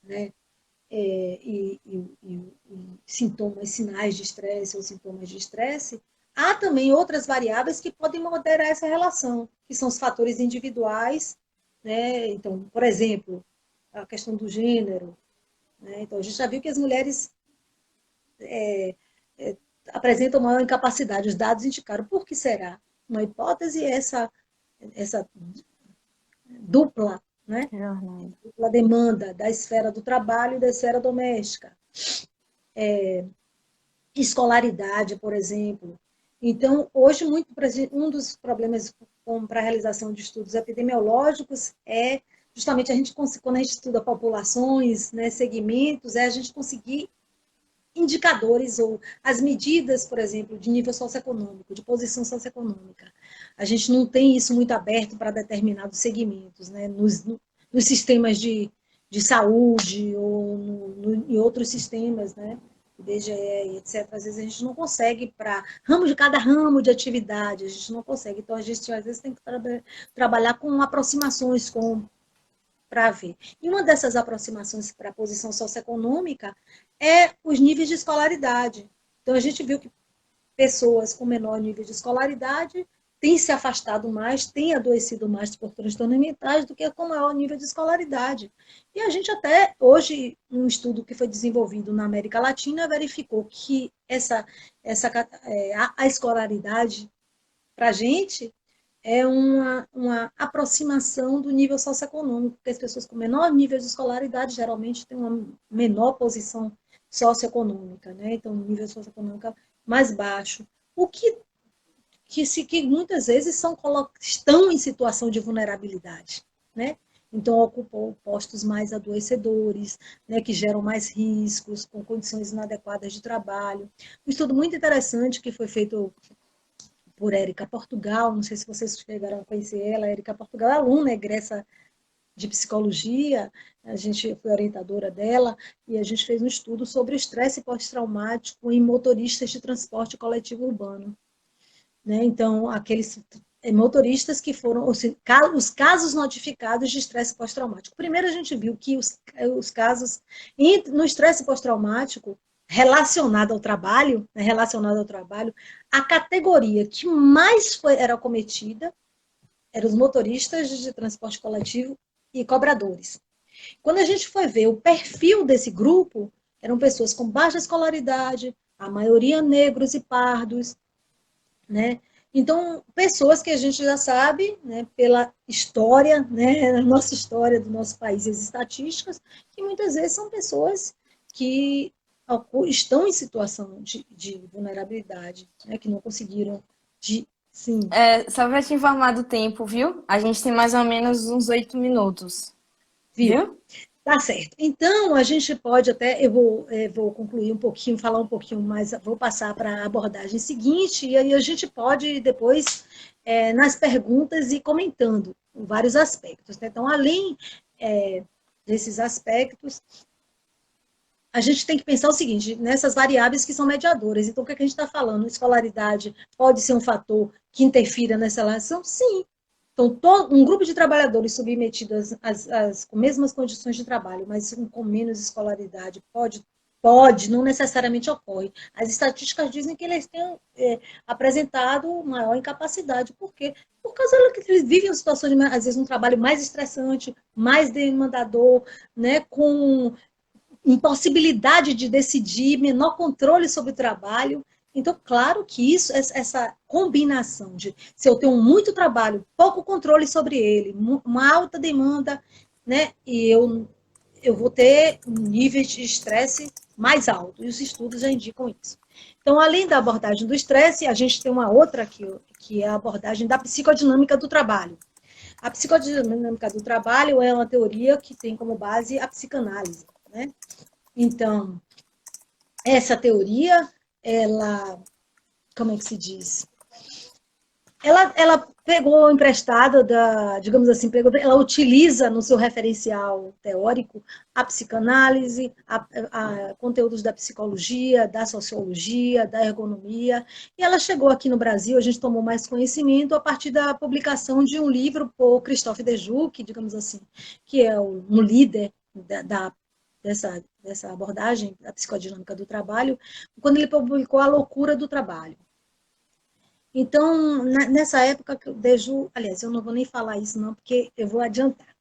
né, e sintomas, sinais de estresse ou sintomas de estresse, há também outras variáveis que podem moderar essa relação, que são os fatores individuais, né? Então, por exemplo, a questão do gênero, né? Então, a gente já viu que as mulheres apresentam maior incapacidade. Os dados indicaram por que será. Uma hipótese é essa dupla, né? Dupla demanda da esfera do trabalho e da esfera doméstica. Escolaridade, por exemplo. Então, hoje, um dos problemas para a realização de estudos epidemiológicos é justamente quando a gente estuda populações, né, segmentos, a gente conseguir indicadores ou as medidas, por exemplo, de nível socioeconômico, de posição socioeconômica. A gente não tem isso muito aberto para determinados segmentos, né, nos sistemas de saúde ou em outros sistemas, né, IBGE, etc. Às vezes a gente não consegue para cada ramo de atividade, a gente não consegue. Então, a gente às vezes tem que trabalhar com aproximações para ver. E uma dessas aproximações para a posição socioeconômica é os níveis de escolaridade. Então, a gente viu que pessoas com menor nível de escolaridade têm se afastado mais, têm adoecido mais por transtornos mentais do que com maior nível de escolaridade. E a gente até, hoje, um estudo que foi desenvolvido na América Latina, verificou que a escolaridade, para a gente, é uma aproximação do nível socioeconômico, porque as pessoas com menor nível de escolaridade geralmente têm uma menor posição socioeconômica, né? Então, um nível socioeconômico mais baixo. O que muitas vezes estão em situação de vulnerabilidade, né? Então, ocupam postos mais adoecedores, né, que geram mais riscos, com condições inadequadas de trabalho. Um estudo muito interessante que foi feito por Érica Portugal, não sei se vocês chegaram a conhecer ela, Érica Portugal é aluna, egressa de psicologia, a gente foi orientadora dela, e a gente fez um estudo sobre o estresse pós-traumático em motoristas de transporte coletivo urbano. Né? Então, aqueles motoristas que foram, os casos notificados de estresse pós-traumático. Primeiro, a gente viu que os casos no estresse pós-traumático, relacionado ao trabalho, a categoria que mais era cometida eram os motoristas de transporte coletivo e cobradores. Quando a gente foi ver o perfil desse grupo, eram pessoas com baixa escolaridade, a maioria negros e pardos, né? Então, pessoas que a gente já sabe, né, pela história, né, nossa história do nosso país e as estatísticas, que muitas vezes são pessoas que estão em situação de vulnerabilidade, né, que não conseguiram sim. Só para te informar do tempo, viu? A gente tem mais ou menos uns 8 minutos. Viu? Tá certo. Então, a gente pode até, eu vou concluir um pouquinho, falar um pouquinho mais, vou passar para a abordagem seguinte, e aí a gente pode depois, nas perguntas, ir comentando vários aspectos. Né? Então, além desses aspectos, a gente tem que pensar o seguinte, nessas variáveis que são mediadoras. Então, o que a gente está falando? Escolaridade pode ser um fator que interfira nessa relação? Sim. Então, um grupo de trabalhadores submetidos com mesmas condições de trabalho, mas com menos escolaridade, pode, não necessariamente ocorre. As estatísticas dizem que eles têm apresentado maior incapacidade. Por quê? Por causa que eles vivem situações, às vezes, um trabalho mais estressante, mais demandador, né, com impossibilidade de decidir, menor controle sobre o trabalho. Então, claro que essa combinação de se eu tenho muito trabalho, pouco controle sobre ele, uma alta demanda, né, e eu vou ter níveis de estresse mais alto, e os estudos já indicam isso. Então, além da abordagem do estresse, a gente tem uma outra que é a abordagem da psicodinâmica do trabalho. A psicodinâmica do trabalho é uma teoria que tem como base a psicanálise, né? Então, essa teoria, ela, como é que se diz? Ela pegou emprestado digamos assim, ela utiliza no seu referencial teórico a psicanálise, a conteúdos da psicologia, da sociologia, da ergonomia, e ela chegou aqui no Brasil, a gente tomou mais conhecimento a partir da publicação de um livro por Christophe Dejoux, que, digamos assim, que é um líder dessa abordagem da psicodinâmica do trabalho, quando ele publicou A Loucura do Trabalho. Então, nessa época, o Deju, aliás, eu não vou nem falar isso não, porque eu vou adiantar.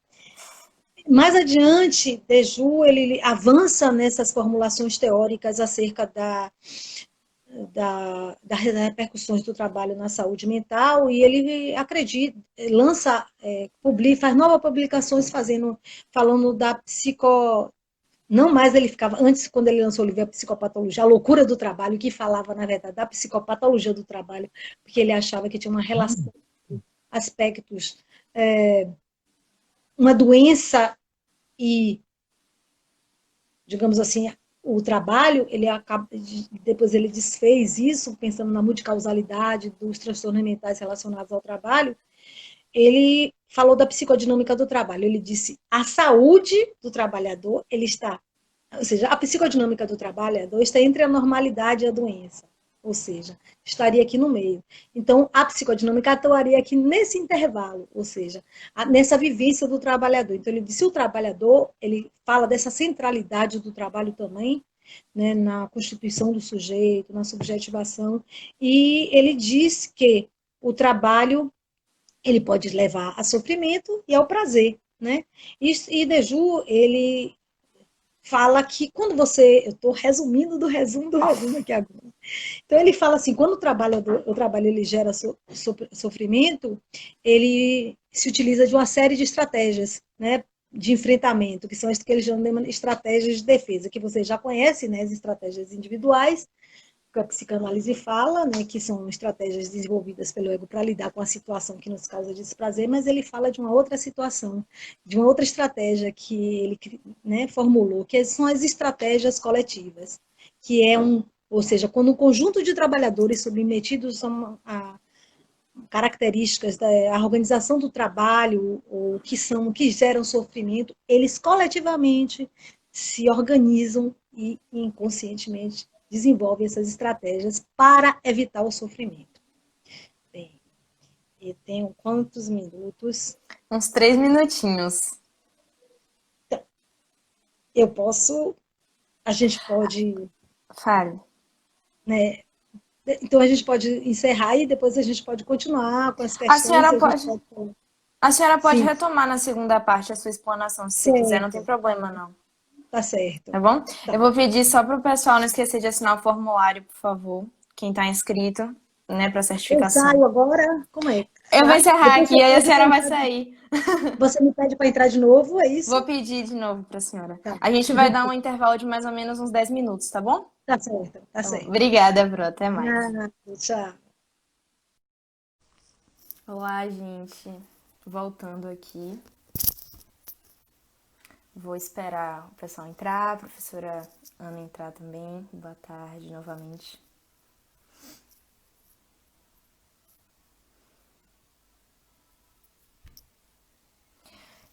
Mais adiante, Deju, ele avança nessas formulações teóricas acerca das repercussões do trabalho na saúde mental, e ele acredita, lança, faz novas publicações falando da não mais ele ficava, antes, quando ele lançou o livro A Psicopatologia, A Loucura do Trabalho, que falava, na verdade, da psicopatologia do trabalho, porque ele achava que tinha uma relação, aspectos, uma doença e, digamos assim, o trabalho, depois ele desfez isso, pensando na multicausalidade dos transtornos mentais relacionados ao trabalho, ele falou da psicodinâmica do trabalho, ele disse, a saúde do trabalhador, ou seja, a psicodinâmica do trabalhador está entre a normalidade e a doença, ou seja, estaria aqui no meio. Então, a psicodinâmica atuaria aqui nesse intervalo, ou seja, nessa vivência do trabalhador. Então, ele disse, o trabalhador, ele fala dessa centralidade do trabalho também, né, na constituição do sujeito, na subjetivação, e ele diz que o trabalho ele pode levar a sofrimento e ao prazer, né? E Deju, ele fala que quando eu estou resumindo do resumo do resumo aqui agora. Então ele fala assim, quando o trabalho ele gera sofrimento, ele se utiliza de uma série de estratégias, né, de enfrentamento, que são as que eles chamam de estratégias de defesa, que você já conhece, né, as estratégias individuais, que a psicanálise fala, né, que são estratégias desenvolvidas pelo ego para lidar com a situação que nos causa desprazer, mas ele fala de uma outra situação, de uma outra estratégia que ele, né, formulou, que são as estratégias coletivas, que é ou seja, quando um conjunto de trabalhadores submetidos a características da organização do trabalho, ou que geram sofrimento, eles coletivamente se organizam e inconscientemente desenvolvem essas estratégias para evitar o sofrimento. Bem, eu tenho quantos minutos? Uns 3 minutinhos. Então, a gente pode, Fale. né? Então a gente pode encerrar e depois a gente pode continuar com as A questões. senhora A gente pode, pode... a senhora pode Sim, retomar na segunda parte a sua explanação, se você quiser, não tem certo, problema não. tá certo. Tá bom? Tá. Eu vou pedir só para o pessoal não esquecer de assinar o formulário, por favor. Quem está inscrito, né, para Eu certificação. saio agora, como é? Eu vou Tá? encerrar Depois aqui, aí a senhora vai de... sair. você me pede para entrar de novo, é isso? Vou pedir de novo para a senhora. Tá. A gente vai dar um intervalo de mais ou menos uns 10 minutos, tá bom? Tá certo, tá Tá bom. certo. Obrigada, Bro. Até mais. Ah, tchau. Olá, gente. Voltando aqui. Vou esperar o pessoal entrar, a professora Ana entrar também. Boa tarde novamente.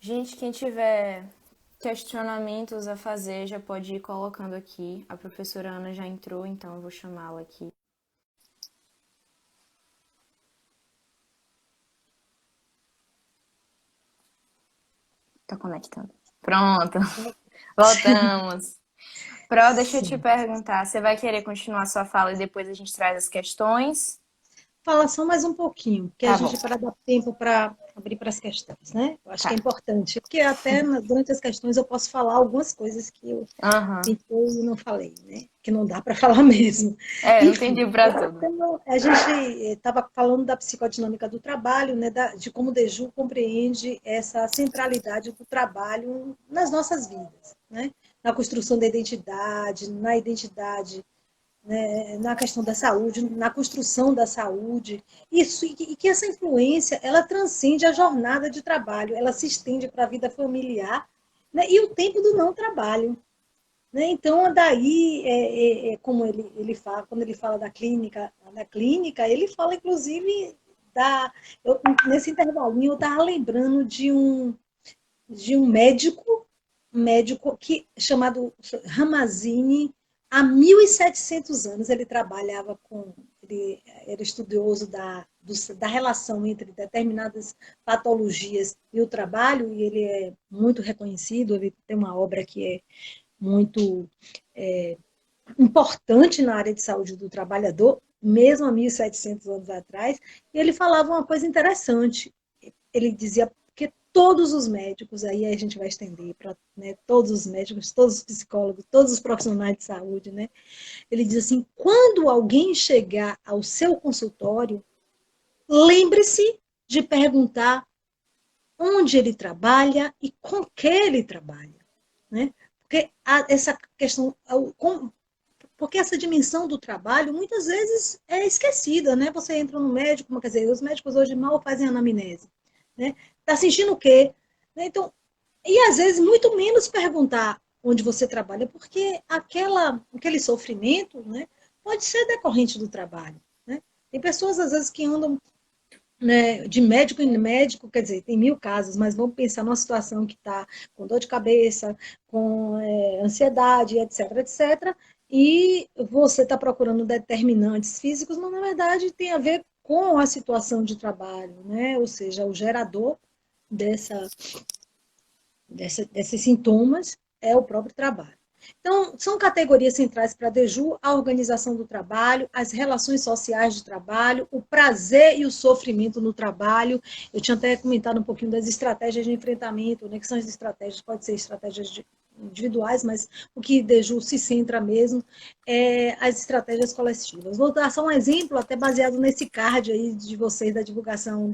Gente, quem tiver questionamentos a fazer já pode ir colocando aqui. A professora Ana já entrou, então eu vou chamá-la aqui. Tá conectando. Pronto. Voltamos. Pro, deixa eu te Sim. perguntar, você vai querer continuar sua fala e depois a gente traz as questões? Fala só mais um pouquinho, porque a Tá bom, gente para dar tempo para abrir para as questões, né? Eu acho que é tá. importante, porque até durante as questões eu posso falar algumas coisas que eu Aham. pensei e não falei, né? Que não dá para falar mesmo. É, não tem Enfim, livro pra tudo. então, a gente estava falando da psicodinâmica do trabalho, né? De como o Deju compreende essa centralidade do trabalho nas nossas vidas, né? Na construção da identidade, né, na questão da saúde, na construção da saúde, isso, e que essa influência ela transcende a jornada de trabalho, ela se estende para a vida familiar, né, e o tempo do não trabalho. né? Então, daí, como ele fala, quando ele fala da clínica, ele fala, inclusive, nesse intervalinho, eu estava lembrando de um médico chamado Ramazzini, há 1.700 anos ele trabalhava ele era estudioso da relação entre determinadas patologias e o trabalho, e ele é muito reconhecido, ele tem uma obra que é muito importante na área de saúde do trabalhador, mesmo há 1.700 anos atrás, e ele falava uma coisa interessante. Ele dizia que todos os médicos, aí a gente vai estender para, né, todos os médicos, todos os psicólogos, todos os profissionais de saúde, né? Ele diz assim: quando alguém chegar ao seu consultório, lembre-se de perguntar onde ele trabalha e com que ele trabalha, né? Porque essa questão, porque essa dimensão do trabalho muitas vezes é esquecida, né? Você entra no médico, quer dizer, os médicos hoje mal fazem anamnese, né? Tá sentindo o quê? Né? Então, e às vezes muito menos perguntar onde você trabalha, porque aquele sofrimento, né, pode ser decorrente do trabalho, né? Tem pessoas às vezes que andam, né, de médico em médico, quer dizer, tem 1.000 casos, mas vamos pensar numa situação que está com dor de cabeça, com ansiedade, etc, etc, e você está procurando determinantes físicos, mas na verdade tem a ver com a situação de trabalho, né? Ou seja, o gerador dessa, desses sintomas é o próprio trabalho. Então, são categorias centrais para a DEJU: a organização do trabalho, as relações sociais de trabalho, o prazer e o sofrimento no trabalho. Eu tinha até comentado um pouquinho das estratégias de enfrentamento, né, que são as estratégias, pode ser estratégias individuais, mas o que DEJU se centra mesmo é as estratégias coletivas. Vou dar só um exemplo, até baseado nesse card aí de vocês, da divulgação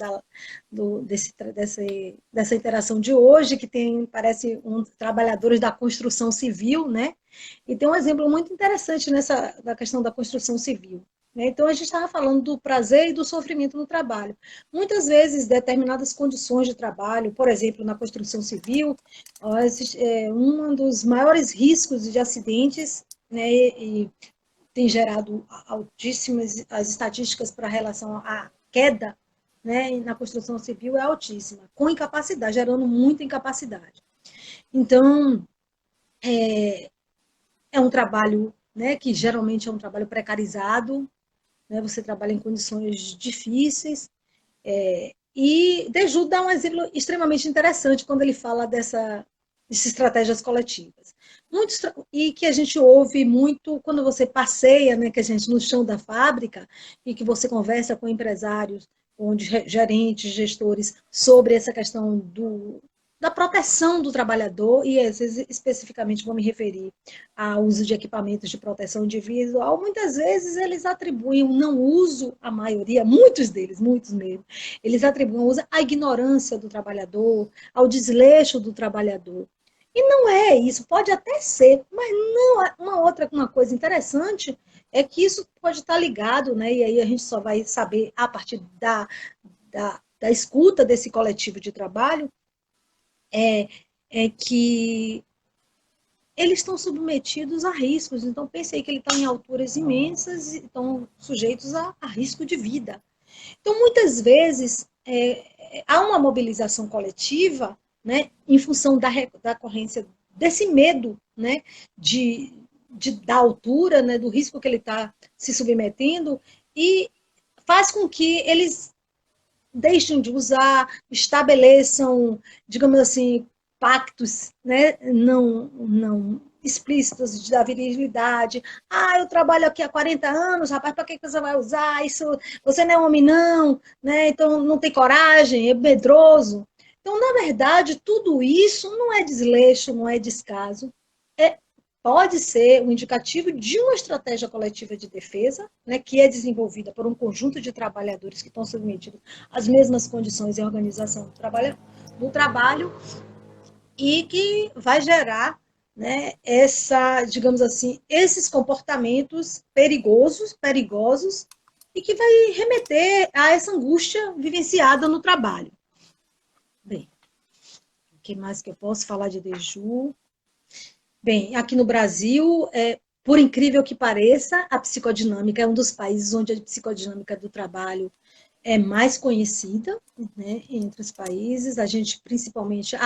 dessa interação de hoje, que tem, parece, trabalhadores da construção civil, né? E tem um exemplo muito interessante da questão da construção civil. Né? Então, a gente estava falando do prazer e do sofrimento no trabalho. Muitas vezes, determinadas condições de trabalho, por exemplo, na construção civil, um dos maiores riscos de acidentes, né, e tem gerado altíssimas as estatísticas para relação à queda, né, na construção civil é altíssima, com incapacidade, gerando muita incapacidade. Então, é um trabalho, né, que geralmente é um trabalho precarizado, né, você trabalha em condições difíceis, e Deju dá um exemplo extremamente interessante quando ele fala dessas estratégias coletivas. E que a gente ouve muito quando você passeia, né, que a gente no chão da fábrica, e que você conversa com empresários, com gerentes, gestores, sobre essa questão da proteção do trabalhador, e às vezes especificamente vou me referir ao uso de equipamentos de proteção individual. Muitas vezes eles atribuem o não uso, a maioria, muitos deles, muitos mesmo, eles atribuem o uso à ignorância do trabalhador, ao desleixo do trabalhador. E não é isso, pode até ser, mas não, uma coisa interessante é que isso pode estar ligado, né? E aí a gente só vai saber a partir da escuta desse coletivo de trabalho, é que eles estão submetidos a riscos. Então, pensei que ele está em alturas imensas e estão sujeitos a risco de vida. Então, muitas vezes, há uma mobilização coletiva, né, em função da ocorrência desse medo, né, da altura, né, do risco que ele está se submetendo, e faz com que eles deixem de usar, estabeleçam, digamos assim, pactos, né, não explícitos da virilidade. Ah, eu trabalho aqui há 40 anos, rapaz, para que você vai usar isso? Você não é homem, não, né? Então não tem coragem, é medroso. Então, na verdade, tudo isso não é desleixo, não é descaso, pode ser um indicativo de uma estratégia coletiva de defesa, né, que é desenvolvida por um conjunto de trabalhadores que estão submetidos às mesmas condições em organização do trabalho, e que vai gerar, né, digamos assim, esses comportamentos perigosos, e que vai remeter a essa angústia vivenciada no trabalho. Bem, o que mais que eu posso falar de Deju? Bem, aqui no Brasil, por incrível que pareça, a psicodinâmica é um dos países onde a psicodinâmica do trabalho é mais conhecida, né, entre os países. A gente principalmente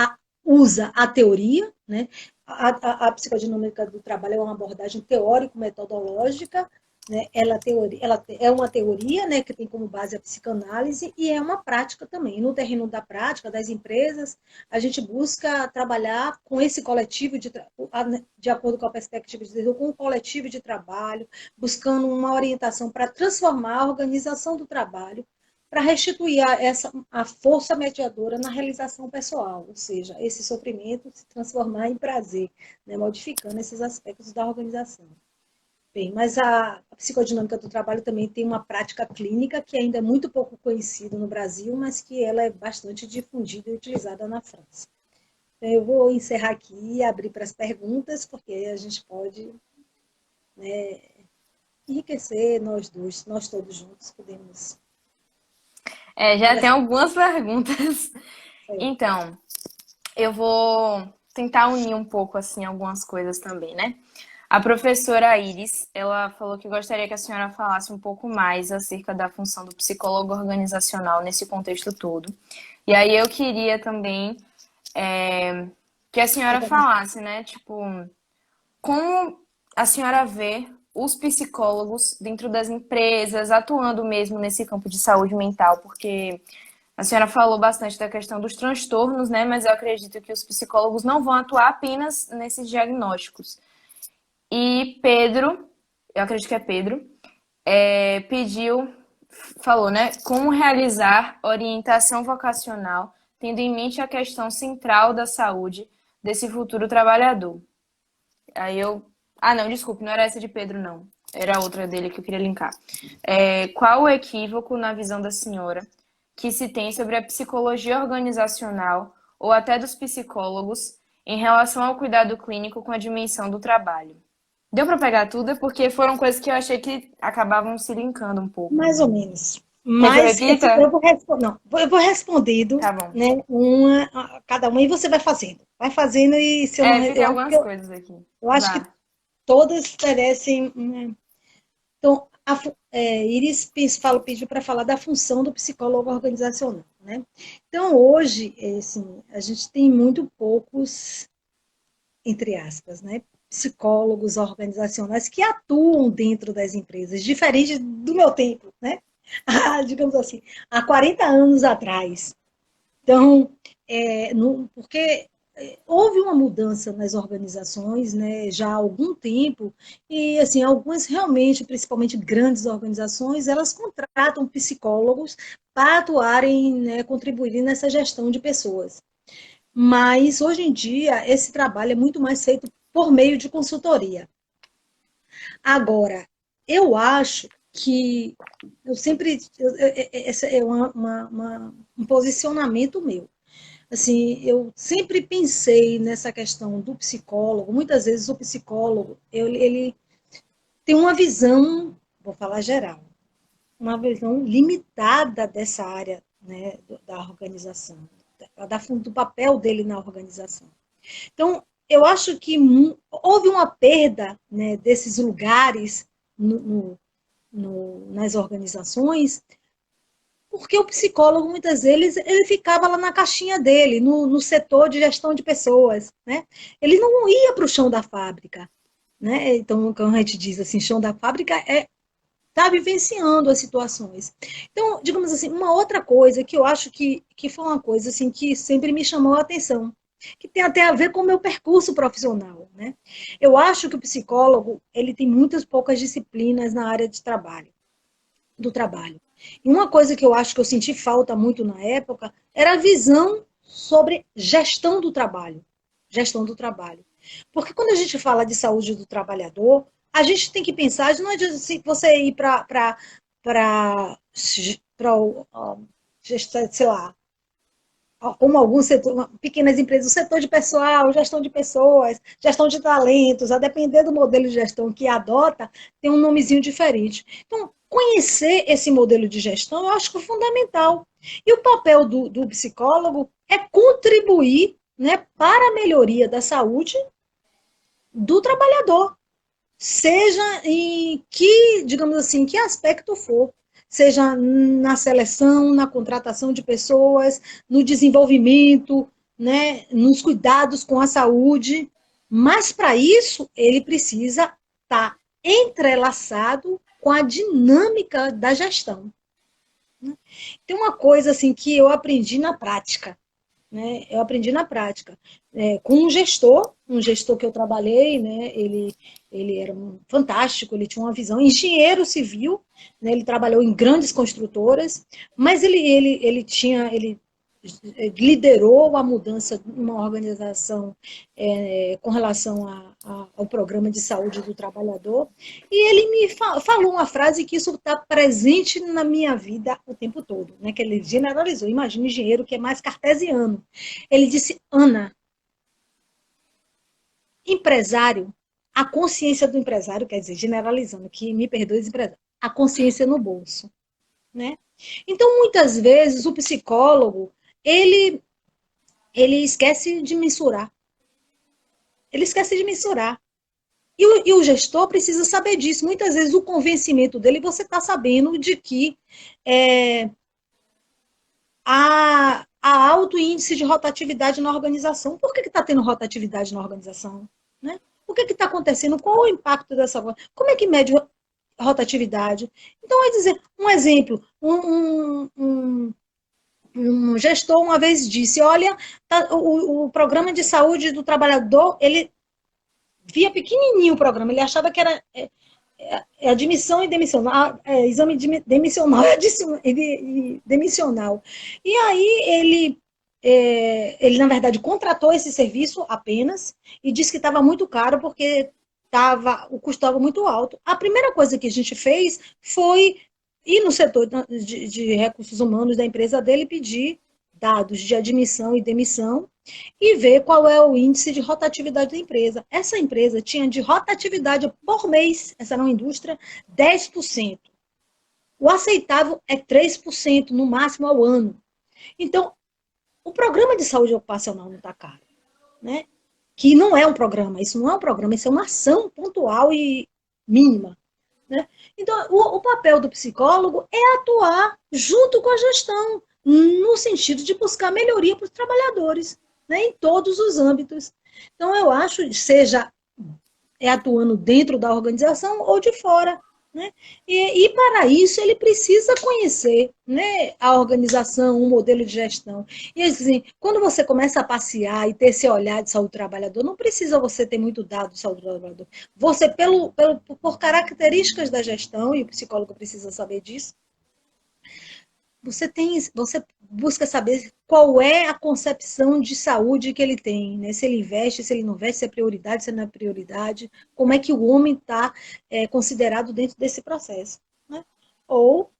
usa a teoria, né? A psicodinâmica do trabalho é uma abordagem teórico-metodológica, né? Ela é uma teoria, né, que tem como base a psicanálise e é uma prática também. No terreno da prática, das empresas, a gente busca trabalhar com esse coletivo, de acordo com a perspectiva de desenvolvimento, com o coletivo de trabalho, buscando uma orientação para transformar a organização do trabalho, para restituir a força mediadora na realização pessoal, ou seja, esse sofrimento se transformar em prazer, né, modificando esses aspectos da organização. Bem, mas a psicodinâmica do trabalho também tem uma prática clínica que ainda é muito pouco conhecida no Brasil, mas que ela é bastante difundida e utilizada na França. Então, eu vou encerrar aqui e abrir para as perguntas, porque a gente pode, né, enriquecer nós dois, nós todos juntos podemos Já tem conversar. algumas perguntas. Então, eu vou tentar unir um pouco, assim, algumas coisas também, né? A professora Iris, ela falou que gostaria que a senhora falasse um pouco mais acerca da função do psicólogo organizacional nesse contexto todo. E aí eu queria também que a senhora falasse, né? Tipo, como a senhora vê os psicólogos dentro das empresas, atuando mesmo nesse campo de saúde mental, porque a senhora falou bastante da questão dos transtornos, né? Mas eu acredito que os psicólogos não vão atuar apenas nesses diagnósticos. E Pedro, eu acredito que é Pedro, falou, né? Como realizar orientação vocacional, tendo em mente a questão central da saúde desse futuro trabalhador. Aí eu. Ah, não, desculpe, não era essa de Pedro, não. Era outra dele que eu queria linkar. Qual o equívoco na visão da senhora que se tem sobre a psicologia organizacional ou até dos psicólogos em relação ao cuidado clínico com a dimensão do trabalho? Deu para pegar tudo, porque foram coisas que eu achei que acabavam se linkando um pouco. Mais ou menos. Quer que eu Mas eu repita? vou responder, não, eu vou respondendo, Tá bom. né, cada uma, e você vai fazendo. Vai fazendo, e se eu não. Fiquem algumas coisas aqui. Eu acho que Vá. todas merecem. Né? Então, Iris pediu para falar da função do psicólogo organizacional. Né? Então, hoje, assim, a gente tem muito poucos, entre aspas, né, psicólogos organizacionais que atuam dentro das empresas, diferente do meu tempo, né? Digamos assim, há 40 anos atrás. Então, porque houve uma mudança nas organizações, né, já há algum tempo, e assim, algumas realmente, principalmente grandes organizações, elas contratam psicólogos para atuarem, né, contribuírem nessa gestão de pessoas. Mas hoje em dia esse trabalho é muito mais feito por meio de consultoria. Agora, eu acho que eu sempre esse é um posicionamento meu. Assim, eu sempre pensei nessa questão do psicólogo. Muitas vezes o psicólogo ele tem uma visão, vou falar geral, uma visão limitada dessa área, né, da organização, do papel dele na organização. Então, eu acho que houve uma perda, né, desses lugares nas organizações, porque o psicólogo, muitas vezes, ele ficava lá na caixinha dele, no setor de gestão de pessoas. Né? Ele não ia para o chão da fábrica. Né? Então, quando a gente diz assim, chão da fábrica, está vivenciando as situações. Então, digamos assim, uma outra coisa que eu acho que foi uma coisa assim, que sempre me chamou a atenção, que tem até a ver com o meu percurso profissional. Né? Eu acho que o psicólogo ele tem muitas poucas disciplinas na área de trabalho, do trabalho. E uma coisa que eu acho que eu senti falta muito na época era a visão sobre gestão do trabalho. Gestão do trabalho. Porque quando a gente fala de saúde do trabalhador, a gente tem que pensar, não adianta você ir para sei lá, como alguns setores, pequenas empresas, o setor de pessoal, gestão de pessoas, gestão de talentos, a depender do modelo de gestão que adota, tem um nomezinho diferente. Então, conhecer esse modelo de gestão eu acho que é fundamental. E o papel do psicólogo é contribuir, né, para a melhoria da saúde do trabalhador, seja em que, digamos assim, que aspecto for, seja na seleção, na contratação de pessoas, no desenvolvimento, né, nos cuidados com a saúde, mas para isso ele precisa estar entrelaçado com a dinâmica da gestão. Tem uma coisa assim que eu aprendi na prática, né? Eu aprendi na prática. Com um gestor que eu trabalhei, né? Ele era fantástico, ele tinha uma visão, engenheiro civil, né? Ele trabalhou em grandes construtoras, mas ele liderou a mudança de uma organização com relação ao programa de saúde do trabalhador, e ele me falou uma frase que isso está presente na minha vida o tempo todo, né? Que ele generalizou. Imagina um engenheiro que é mais cartesiano. Ele disse: Ana, empresário, a consciência do empresário, quer dizer, generalizando, que me perdoe os empresários, a consciência no bolso, né? Então, muitas vezes, o psicólogo, ele, ele esquece de mensurar. Ele esquece de mensurar. E o gestor precisa saber disso. Muitas vezes, o convencimento dele, você está sabendo de que há alto índice de rotatividade na organização. Por que está tendo rotatividade na organização? Né? O que está acontecendo? Qual o impacto dessa? Como é que mede rotatividade? Então, vai dizer, um exemplo, um gestor uma vez disse: olha, o programa de saúde do trabalhador, ele via pequenininho o programa, ele achava que era admissão e demissão, exame demissional e demissional. E aí ele, na verdade, contratou esse serviço apenas e disse que estava muito caro porque o custo estava muito alto. A primeira coisa que a gente fez foi ir no setor de recursos humanos da empresa dele, pedir dados de admissão e demissão e ver qual é o índice de rotatividade da empresa. Essa empresa tinha de rotatividade por mês, essa era uma indústria, 10%. O aceitável é 3%, no máximo ao ano. Então, o programa de saúde ocupacional não está caro, né? Que não é um programa, isso não é um programa, isso é uma ação pontual e mínima. Né? Então, o papel do psicólogo é atuar junto com a gestão, no sentido de buscar melhoria para os trabalhadores, né? Em todos os âmbitos. Então, eu acho, seja atuando dentro da organização ou de fora. Né? E para isso ele precisa conhecer, né, a organização, o modelo de gestão. E assim, quando você começa a passear e ter esse olhar de saúde do trabalhador, não precisa você ter muito dado de saúde do trabalhador. Você, por características da gestão, e o psicólogo precisa saber disso, você busca saber qual é a concepção de saúde que ele tem, né? Se ele investe, se ele não investe, se é prioridade, se não é prioridade, como é que o homem está considerado dentro desse processo. Né? Ou,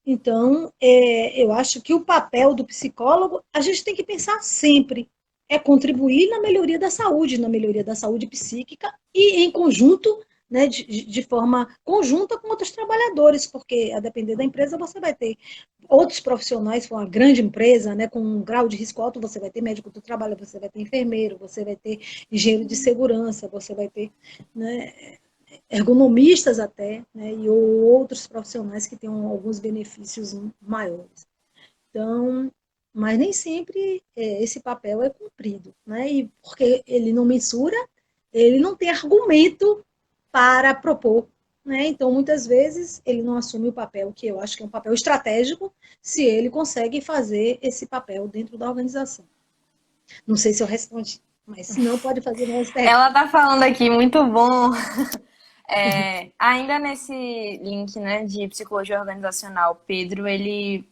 então, eu acho que o papel do psicólogo, a gente tem que pensar sempre, é contribuir na melhoria da saúde psíquica e em conjunto, né, de forma conjunta com outros trabalhadores, porque a depender da empresa você vai ter outros profissionais, for uma grande empresa, né, com um grau de risco alto, você vai ter médico do trabalho, você vai ter enfermeiro, você vai ter engenheiro de segurança, você vai ter, né, ergonomistas até, né, e outros profissionais que tenham alguns benefícios maiores. Então, mas nem sempre esse papel é cumprido, né, e porque ele não mensura, ele não tem argumento para propor. Né? Então, muitas vezes, ele não assume o papel, que eu acho que é um papel estratégico, se ele consegue fazer esse papel dentro da organização. Não sei se eu respondi, mas se não, pode fazer mais perguntas. Ela tá falando aqui, muito bom. Ainda nesse link, né, de psicologia organizacional, Pedro, ele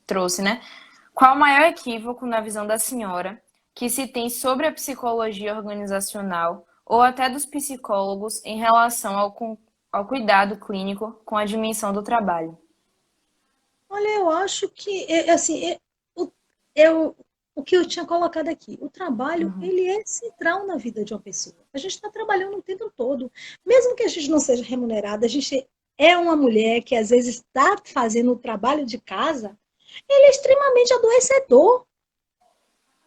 trouxe, né? Qual o maior equívoco na visão da senhora que se tem sobre a psicologia organizacional ou até dos psicólogos em relação ao cuidado clínico com a dimensão do trabalho? Olha, eu acho que, assim, eu, o que eu tinha colocado aqui, o trabalho, ele é central na vida de uma pessoa. A gente está trabalhando o tempo todo. Mesmo que a gente não seja remunerada, a gente é uma mulher que às vezes está fazendo o trabalho de casa, ele é extremamente adoecedor,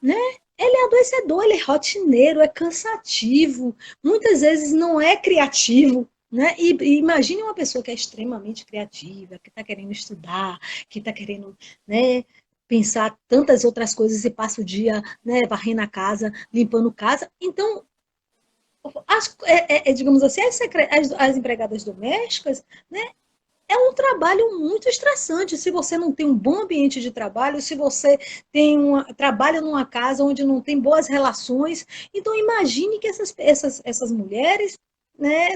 né? ele é adoecedor, ele é rotineiro, é cansativo, muitas vezes não é criativo, né? E imagine uma pessoa que é extremamente criativa, que está querendo estudar, que está querendo, né, pensar tantas outras coisas e passa o dia, né, varrendo a casa, limpando casa. Então, digamos assim, as empregadas domésticas, né, é um trabalho muito estressante. Se você não tem um bom ambiente de trabalho, se você trabalha numa casa onde não tem boas relações, então imagine que essas mulheres, né,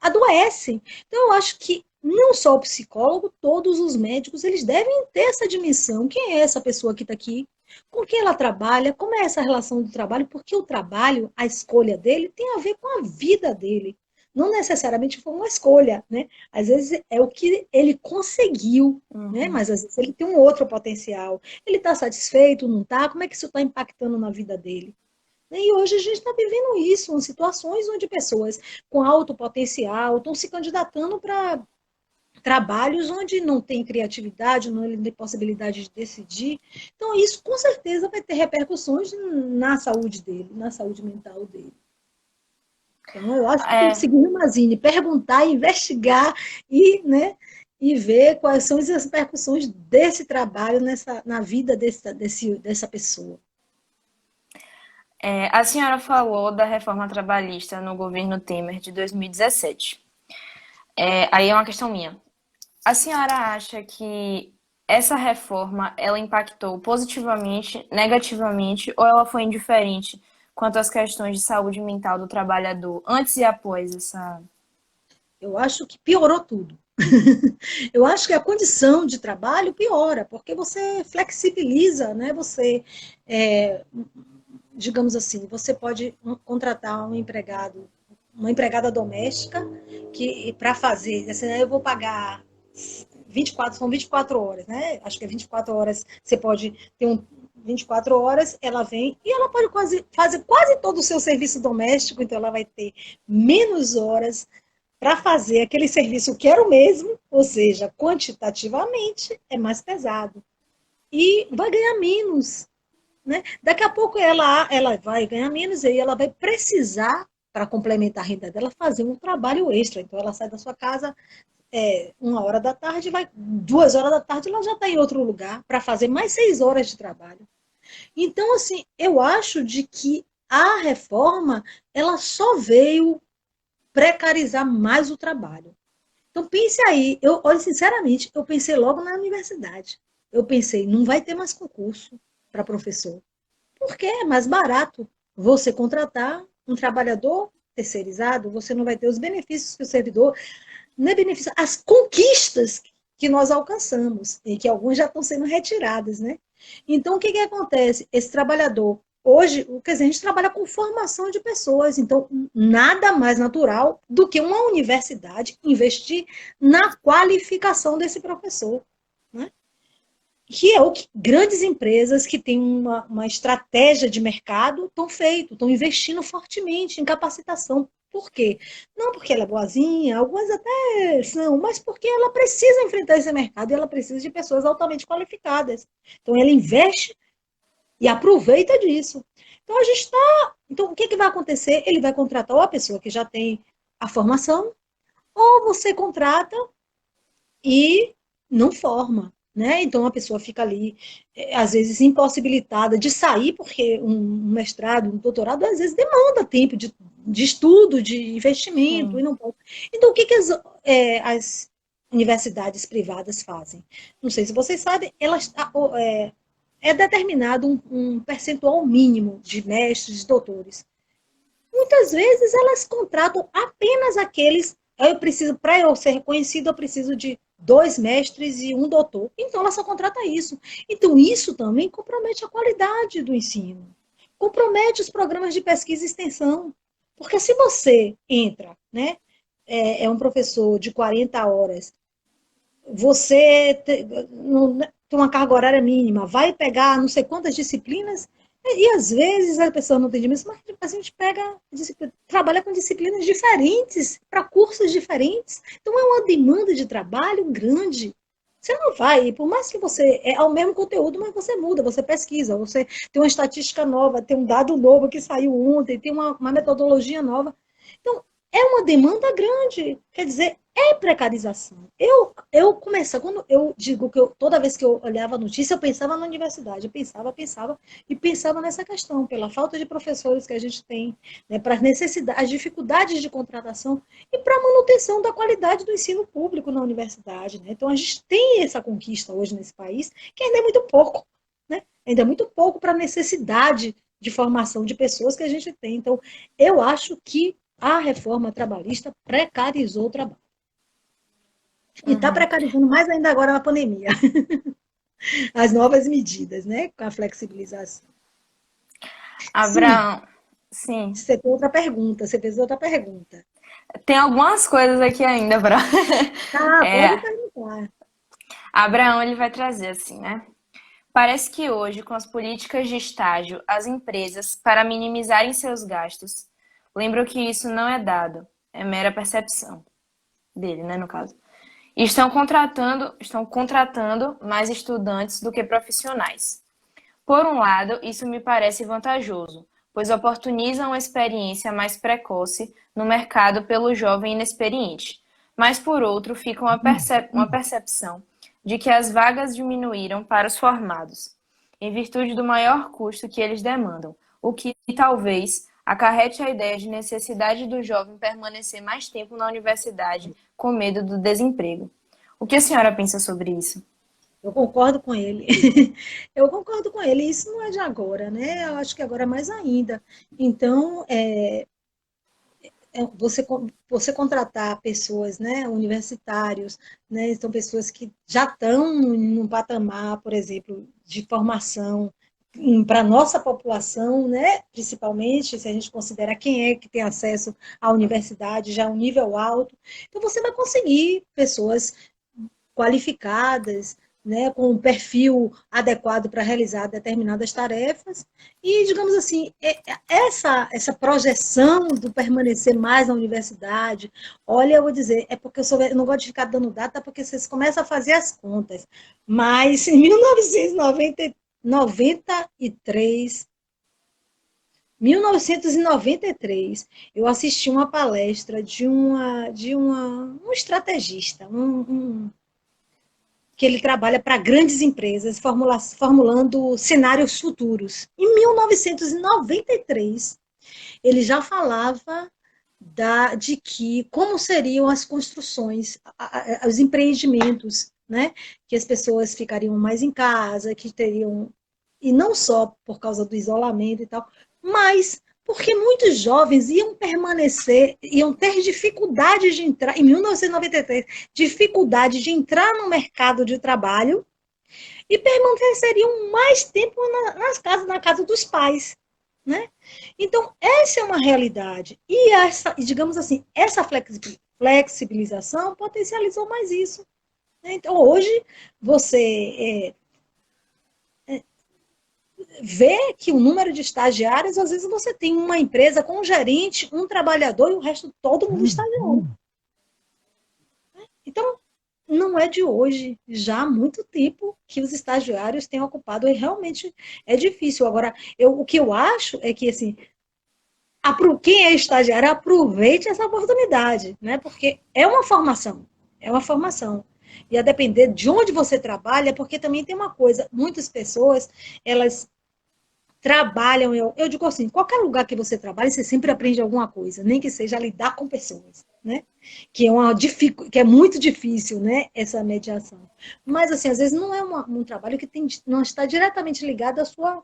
adoecem. Então, eu acho que não só o psicólogo, todos os médicos, eles devem ter essa dimensão. Quem é essa pessoa que está aqui? Com quem ela trabalha? Como é essa relação do trabalho? Porque o trabalho, a escolha dele, tem a ver com a vida dele. Não necessariamente foi uma escolha, né? Às vezes é o que ele conseguiu, né? Uhum. Mas às vezes ele tem um outro potencial. Ele está satisfeito, não está? Como é que isso está impactando na vida dele? E hoje a gente está vivendo isso, em situações onde pessoas com alto potencial estão se candidatando para trabalhos onde não tem criatividade, não tem possibilidade de decidir. Então, isso com certeza vai ter repercussões na saúde dele, na saúde mental dele. Então, eu acho que tem que É, seguir o Mazini, perguntar, investigar e, né, e ver quais são as repercussões desse trabalho na vida dessa pessoa. a senhora falou da reforma trabalhista no governo Temer de 2017. Aí é uma questão minha. A senhora acha que essa reforma ela impactou positivamente, negativamente ou ela foi indiferente quanto às questões de saúde mental do trabalhador antes e após essa? Eu acho que piorou tudo. Eu acho que a condição de trabalho piora, porque você flexibiliza, né? Você, é, digamos assim, você pode contratar um empregado, uma empregada doméstica, que para fazer, assim, eu vou pagar 24, são 24 horas, né? Acho que é 24 horas, você pode ter 24 horas, ela vem e ela pode fazer quase todo o seu serviço doméstico, então ela vai ter menos horas para fazer aquele serviço que era o mesmo, ou seja, quantitativamente é mais pesado. E vai ganhar menos. Né? Daqui a pouco ela vai ganhar menos e aí ela vai precisar, para complementar a renda dela, fazer um trabalho extra. Então ela sai da sua casa 1 hora da tarde, 2 horas da tarde, ela já está em outro lugar para fazer mais 6 horas de trabalho. Então, assim, eu acho de que a reforma ela só veio precarizar mais o trabalho. Então, pense aí, olha, sinceramente, eu pensei logo na universidade. Eu pensei, não vai ter mais concurso para professor, porque é mais barato você contratar um trabalhador terceirizado, você não vai ter os benefícios que o servidor, não é benefício, as conquistas que nós alcançamos, e que alguns já estão sendo retiradas, né? Então, o que acontece? Esse trabalhador, hoje, quer dizer, a gente trabalha com formação de pessoas, então, nada mais natural do que uma universidade investir na qualificação desse professor, né? Que é o que grandes empresas que têm uma estratégia de mercado estão investindo fortemente em capacitação. Por quê? Não porque ela é boazinha, algumas até são, mas porque ela precisa enfrentar esse mercado e ela precisa de pessoas altamente qualificadas. Então, ela investe e aproveita disso. Então, a gente está. Então, o que vai acontecer? Ele vai contratar ou a pessoa que já tem a formação, ou você contrata e não forma. Né? Então a pessoa fica ali, às vezes, impossibilitada de sair, porque um mestrado, um doutorado, às vezes demanda tempo de estudo, de investimento, e Sim. não pode. Então, o que as universidades privadas fazem? Não sei se vocês sabem, elas é determinado um percentual mínimo de mestres, de doutores. Muitas vezes elas contratam apenas aqueles. Eu preciso, para eu ser reconhecido, eu preciso de 2 mestres e um doutor. Então ela só contrata isso. Então isso também compromete a qualidade do ensino. Compromete os programas de pesquisa e extensão. Porque se você entra, né, é um professor de 40 horas, você tem uma carga horária mínima, vai pegar não sei quantas disciplinas, e às vezes a pessoa não tem dimensão, mas a gente trabalha com disciplinas diferentes, para cursos diferentes. Então é uma demanda de trabalho grande. Você não vai, por mais que você é o mesmo conteúdo, mas você muda, você pesquisa, você tem uma estatística nova, tem um dado novo que saiu ontem, tem uma metodologia nova. Então, é uma demanda grande, quer dizer, é precarização. Eu começo, quando eu digo que toda vez que eu olhava a notícia, eu pensava na universidade, eu pensava, e pensava nessa questão, pela falta de professores que a gente tem, né, para as necessidades, as dificuldades de contratação, e para a manutenção da qualidade do ensino público na universidade. Né? Então, a gente tem essa conquista hoje nesse país, que ainda é muito pouco, né? Ainda é muito pouco para a necessidade de formação de pessoas que a gente tem. Então, eu acho que a reforma trabalhista precarizou o trabalho. E está Uhum. precarizando mais ainda agora na pandemia. As novas medidas, né? Com a flexibilização. Sim, Abraão, sim. você tem outra pergunta, você fez outra pergunta. Tem algumas coisas aqui ainda, Abraão. Ah, pode É, perguntar. Abraão, ele vai trazer assim, né? Parece que hoje, com as políticas de estágio, as empresas, para minimizarem seus gastos, lembram que isso não é dado, é mera percepção dele, né, no caso. E estão contratando mais estudantes do que profissionais. Por um lado, isso me parece vantajoso, pois oportuniza uma experiência mais precoce no mercado pelo jovem inexperiente. Mas, por outro, fica uma percepção de que as vagas diminuíram para os formados, em virtude do maior custo que eles demandam, o que talvez acarrete a ideia de necessidade do jovem permanecer mais tempo na universidade com medo do desemprego. O que a senhora pensa sobre isso? Eu concordo com ele. Eu concordo com ele. Isso não é de agora, né? Eu acho que agora é mais ainda. Então, você contratar pessoas, né, universitários, né, são pessoas que já estão num patamar, por exemplo, de formação para a nossa população, né, principalmente, se a gente considera quem é que tem acesso à universidade, já é um nível alto, então você vai conseguir pessoas qualificadas, né, com um perfil adequado para realizar determinadas tarefas. E, digamos assim, essa projeção do permanecer mais na universidade, olha, eu vou dizer, é porque eu não gosto de ficar dando data, porque vocês começam a fazer as contas. Mas em 1993, eu assisti uma palestra um estrategista, que ele trabalha para grandes empresas, formulando cenários futuros. Em 1993, ele já falava de que como seriam as construções, os empreendimentos, né? Que as pessoas ficariam mais em casa, que teriam, e não só por causa do isolamento e tal, mas porque muitos jovens iam permanecer, iam ter dificuldade de entrar, em 1993, dificuldade de entrar no mercado de trabalho e permaneceriam mais tempo na casa dos pais. Né? Então, essa é uma realidade. E digamos assim, essa flexibilização potencializou mais isso. Né? Então, hoje, você vê que o número de estagiários, às vezes você tem uma empresa com um gerente, um trabalhador e o resto todo mundo estagiário. Então, não é de hoje, já há muito tempo que os estagiários têm ocupado e realmente é difícil. Agora, o que eu acho é que, assim, quem é estagiário, aproveite essa oportunidade, né? Porque é uma formação. E a depender de onde você trabalha, porque também tem uma coisa, muitas pessoas, elas trabalham, eu digo assim, qualquer lugar que você trabalha, você sempre aprende alguma coisa, nem que seja lidar com pessoas, né? Que é muito difícil, né? Essa mediação. Mas, assim, às vezes não é um trabalho que não está diretamente ligado à sua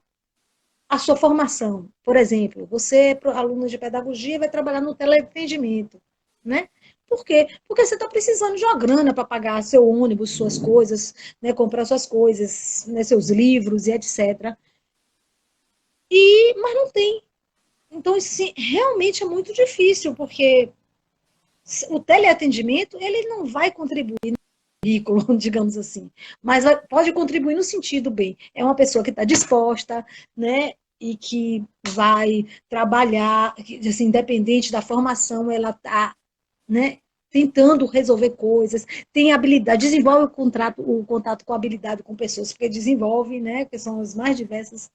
formação. Por exemplo, você, aluno de pedagogia, vai trabalhar no teleatendimento, né? Por quê? Porque você está precisando de uma grana para pagar seu ônibus, suas coisas, né, comprar suas coisas, né, seus livros e etc. Mas não tem. Então, isso realmente é muito difícil, porque o teleatendimento ele não vai contribuir no currículo, digamos assim, mas pode contribuir no sentido bem. É uma pessoa que está disposta, né, e que vai trabalhar, assim, independente da formação, ela está, né, tentando resolver coisas, tem habilidade, desenvolve o contato com habilidade com pessoas, porque desenvolve, né, que são os mais diversos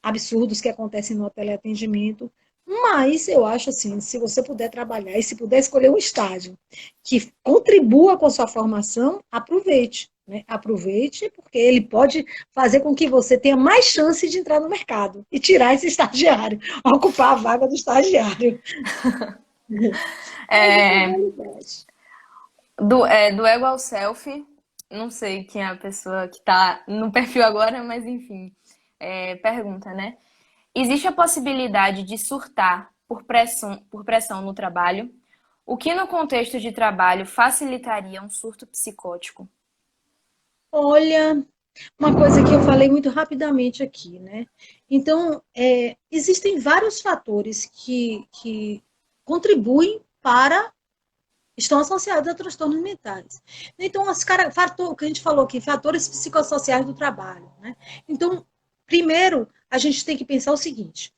absurdos que acontecem no teleatendimento. Mas eu acho assim, se você puder trabalhar e se puder escolher um estágio que contribua com a sua formação, aproveite. Né? Aproveite, porque ele pode fazer com que você tenha mais chance de entrar no mercado e tirar esse estagiário, ocupar a vaga do estagiário. Essa é a É, realidade. do ego ao self, não sei quem é a pessoa que tá no perfil agora, mas enfim, pergunta, né? Existe a possibilidade de surtar por pressão no trabalho, o que no contexto de trabalho facilitaria um surto psicótico? Olha, uma coisa que eu falei muito rapidamente aqui, né? Então, existem vários fatores que contribuem para, estão associados a transtornos mentais. Então, fator, que a gente falou aqui, fatores psicossociais do trabalho, né? Então, primeiro, a gente tem que pensar o seguinte: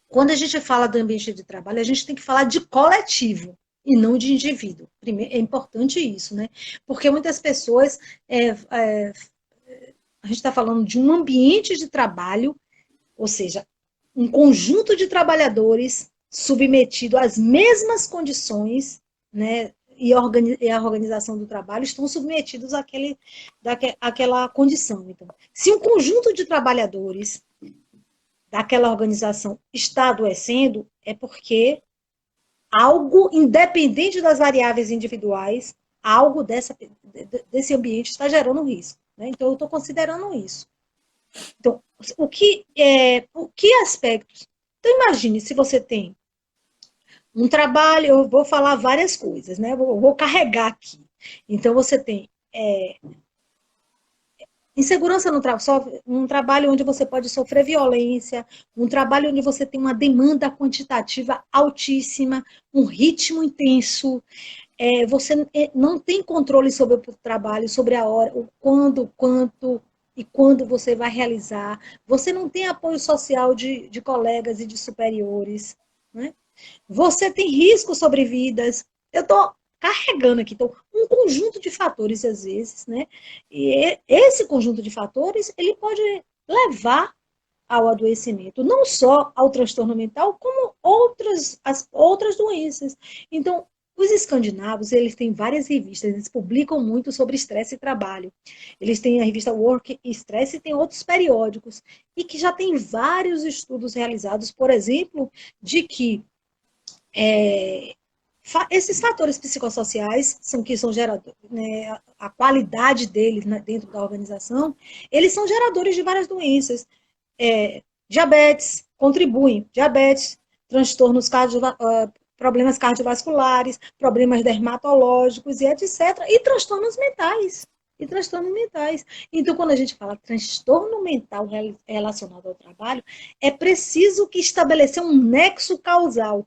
quando a gente fala do ambiente de trabalho, a gente tem que falar de coletivo e não de indivíduo. Primeiro, é importante isso, né? Porque muitas pessoas a gente está falando de um ambiente de trabalho, ou seja, um conjunto de trabalhadores submetido às mesmas condições, né, e a organização do trabalho estão submetidos àquela condição. Então, se um conjunto de trabalhadores daquela organização está adoecendo, é porque algo, independente das variáveis individuais, algo desse ambiente está gerando risco. Né? Então, eu estou considerando isso. Então, o que aspectos? Então, imagine se você tem um trabalho, eu vou falar várias coisas, né? Vou carregar aqui. Então, você tem insegurança um trabalho onde você pode sofrer violência, um trabalho onde você tem uma demanda quantitativa altíssima, um ritmo intenso, você não tem controle sobre o trabalho, sobre a hora, o quando, quanto e quando você vai realizar. Você não tem apoio social de colegas e de superiores. Né? Você tem risco sobre vidas. Eu estou carregando aqui, então, um conjunto de fatores, às vezes, né? E esse conjunto de fatores, ele pode levar ao adoecimento, não só ao transtorno mental, como outras doenças. Então, os escandinavos, eles têm várias revistas, eles publicam muito sobre estresse e trabalho. Eles têm a revista Work e Stress e tem outros periódicos, e que já tem vários estudos realizados, por exemplo, de que esses fatores psicossociais que são geradores, né, a qualidade deles, né, dentro da organização, eles são geradores de várias doenças. Diabetes, contribuem. Diabetes, transtornos problemas cardiovasculares, problemas dermatológicos e etc. E transtornos mentais. E transtornos mentais. Então, quando a gente fala transtorno mental relacionado ao trabalho, é preciso que estabelecer um nexo causal.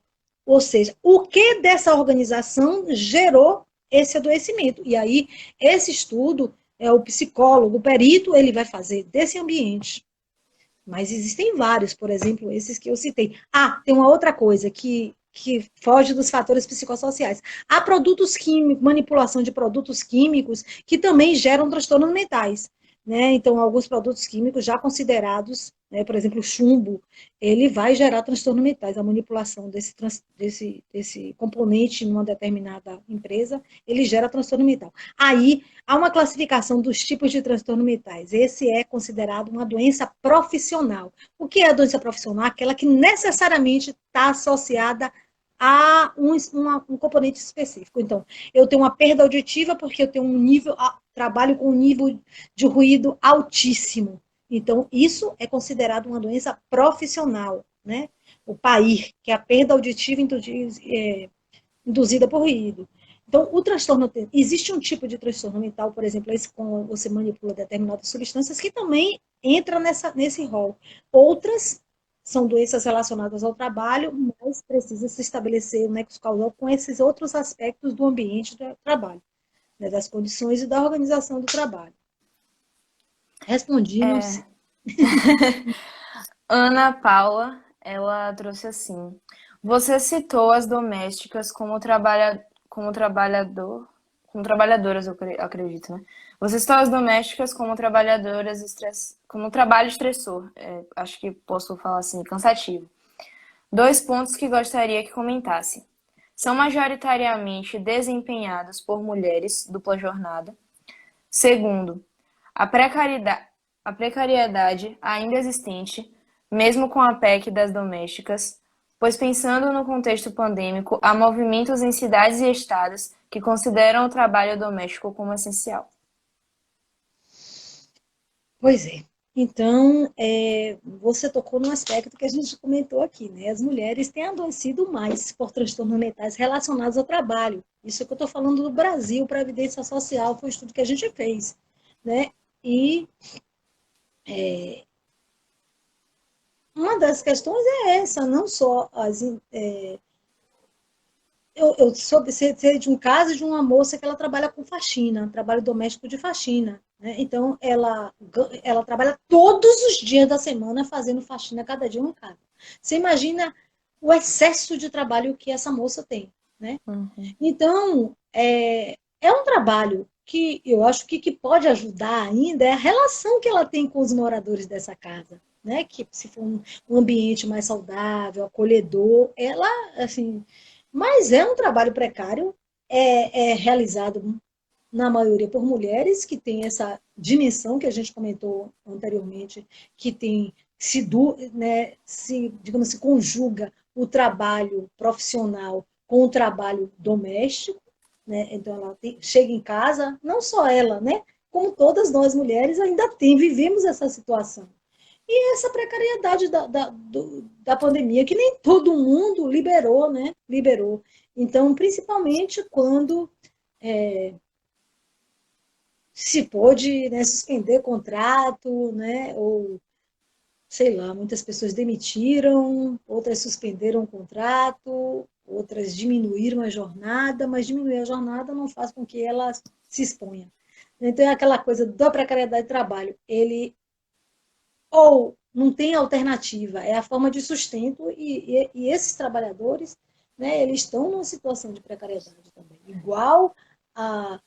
Ou seja, o que dessa organização gerou esse adoecimento. E aí, esse estudo, o psicólogo, o perito, ele vai fazer desse ambiente. Mas existem vários, por exemplo, esses que eu citei. Tem uma outra coisa que foge dos fatores psicossociais. Há produtos químicos, manipulação de produtos químicos que também geram transtornos mentais. Né? Então, alguns produtos químicos já considerados, né, por exemplo, o chumbo, ele vai gerar transtornos mentais. A manipulação desse componente em uma determinada empresa, ele gera transtorno mental. Aí, há uma classificação dos tipos de transtorno mentais. Esse é considerado uma doença profissional. O que é a doença profissional? Aquela que necessariamente está associada a um componente específico. Então, eu tenho uma perda auditiva porque eu tenho trabalho com um nível de ruído altíssimo. Então, isso é considerado uma doença profissional, né? O PAIR, que é a perda auditiva induzida por ruído. Então, existe um tipo de transtorno mental, por exemplo, esse quando você manipula determinadas substâncias, que também entra nesse rol. Outras são doenças relacionadas ao trabalho, mas precisa se estabelecer o nexo causal com esses outros aspectos do ambiente do trabalho, né, das condições e da organização do trabalho. Respondi, não sei. Ana Paula, ela trouxe assim: você citou as domésticas como trabalhadoras, acredito, né? Você citou as domésticas como trabalhadoras, como trabalho estressor. Acho que posso falar assim, cansativo. Dois pontos que gostaria que comentasse. São majoritariamente desempenhados por mulheres, dupla jornada. Segundo, a precariedade ainda existente, mesmo com a PEC das domésticas, pois pensando no contexto pandêmico, há movimentos em cidades e estados que consideram o trabalho doméstico como essencial. Pois é. Então, você tocou num aspecto que a gente comentou aqui, né? As mulheres têm adoecido mais por transtornos mentais relacionados ao trabalho. Isso é que eu estou falando do Brasil, para a Previdência Social, foi um estudo que a gente fez, né? E uma das questões é essa, não só eu soube ser de um caso de uma moça que ela trabalha com faxina, trabalho doméstico de faxina. Né? Então, ela trabalha todos os dias da semana fazendo faxina cada dia em casa. Você imagina o excesso de trabalho que essa moça tem. Né? Uhum. Então, é um trabalho que eu acho que pode ajudar ainda é a relação que ela tem com os moradores dessa casa. Né? Que se for um ambiente mais saudável, acolhedor, ela, assim, mas é um trabalho precário, é realizado na maioria por mulheres que têm essa dimensão que a gente comentou anteriormente, que tem digamos, se conjuga o trabalho profissional com o trabalho doméstico, né? Então ela chega em casa, não só ela, né? Como todas nós mulheres ainda vivemos essa situação. E essa precariedade da pandemia, que nem todo mundo liberou, né? Liberou. Então, principalmente quando se pôde, né, suspender contrato, né? Ou, sei lá, muitas pessoas demitiram, outras suspenderam o contrato, outras diminuíram a jornada, mas diminuir a jornada não faz com que ela se exponha. Então, é aquela coisa da precariedade de trabalho. Ele ou não tem alternativa, é a forma de sustento, e esses trabalhadores, né, eles estão numa situação de precariedade também, igual a,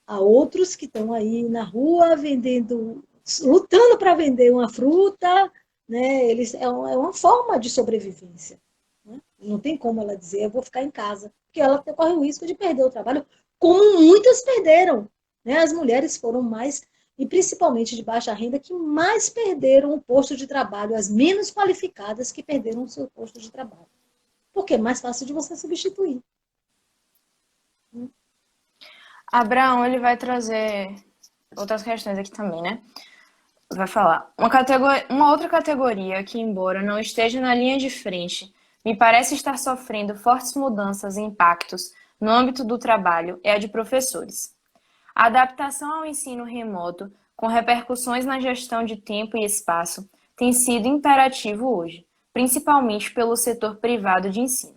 a outros que estão aí na rua vendendo, lutando para vender uma fruta, né, é uma forma de sobrevivência. Né? Não tem como ela dizer, eu vou ficar em casa, porque ela corre o risco de perder o trabalho, como muitas perderam. Né? As mulheres foram mais e principalmente de baixa renda, que mais perderam o posto de trabalho, as menos qualificadas que perderam o seu posto de trabalho. Porque é mais fácil de você substituir. Abraão, ele vai trazer outras questões aqui também, né? Vai falar. Uma outra categoria que, embora não esteja na linha de frente, me parece estar sofrendo fortes mudanças e impactos no âmbito do trabalho é a de professores. A adaptação ao ensino remoto, com repercussões na gestão de tempo e espaço, tem sido imperativo hoje, principalmente pelo setor privado de ensino.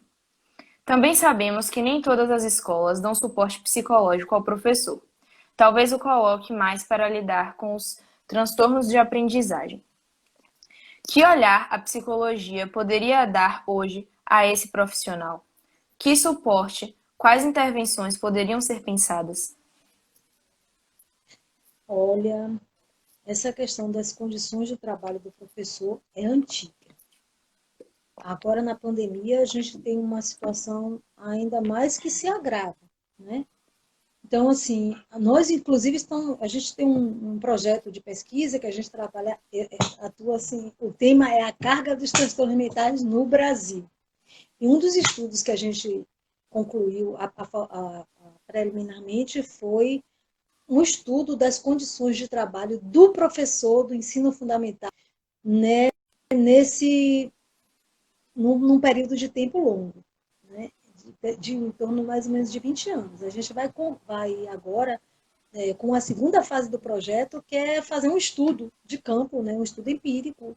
Também sabemos que nem todas as escolas dão suporte psicológico ao professor. Talvez o coloque mais para lidar com os transtornos de aprendizagem. Que olhar a psicologia poderia dar hoje a esse profissional? Que suporte, quais intervenções poderiam ser pensadas? Olha, essa questão das condições de trabalho do professor é antiga. Agora, na pandemia, a gente tem uma situação ainda mais que se agrava, né? Então, assim, nós, inclusive, a gente tem um projeto de pesquisa que a gente trabalha, atua assim, o tema é a carga dos transtornos mentais no Brasil. E um dos estudos que a gente concluiu preliminarmente foi um estudo das condições de trabalho do professor do ensino fundamental, né, num período de tempo longo, né, de em torno mais ou menos de 20 anos. A gente vai agora com a segunda fase do projeto, que é fazer um estudo de campo, né, um estudo empírico,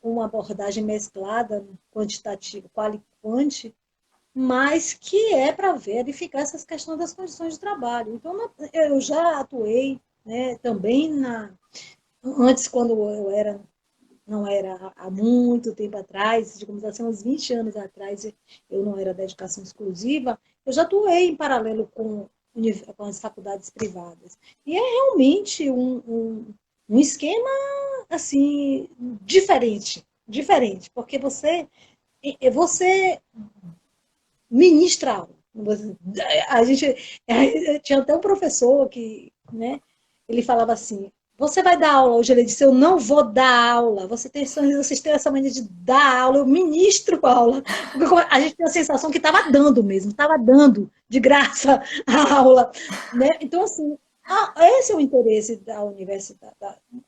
com uma abordagem mesclada, quantitativa, quali-quanti, mas que é para verificar essas questões das condições de trabalho. Então, eu já atuei, né, também antes, quando não era há muito tempo atrás, digamos assim, uns 20 anos atrás, eu não era da educação exclusiva, eu já atuei em paralelo com as faculdades privadas. E é realmente um esquema, assim, diferente, porque você ministra aula. A gente tinha até um professor que, né, ele falava assim: você vai dar aula hoje? Ele disse: eu não vou dar aula. Vocês têm essa mania de dar aula, eu ministro aula. Porque a gente tem a sensação que estava dando mesmo, estava dando de graça a aula. Né? Então, assim, esse é o interesse da universidade.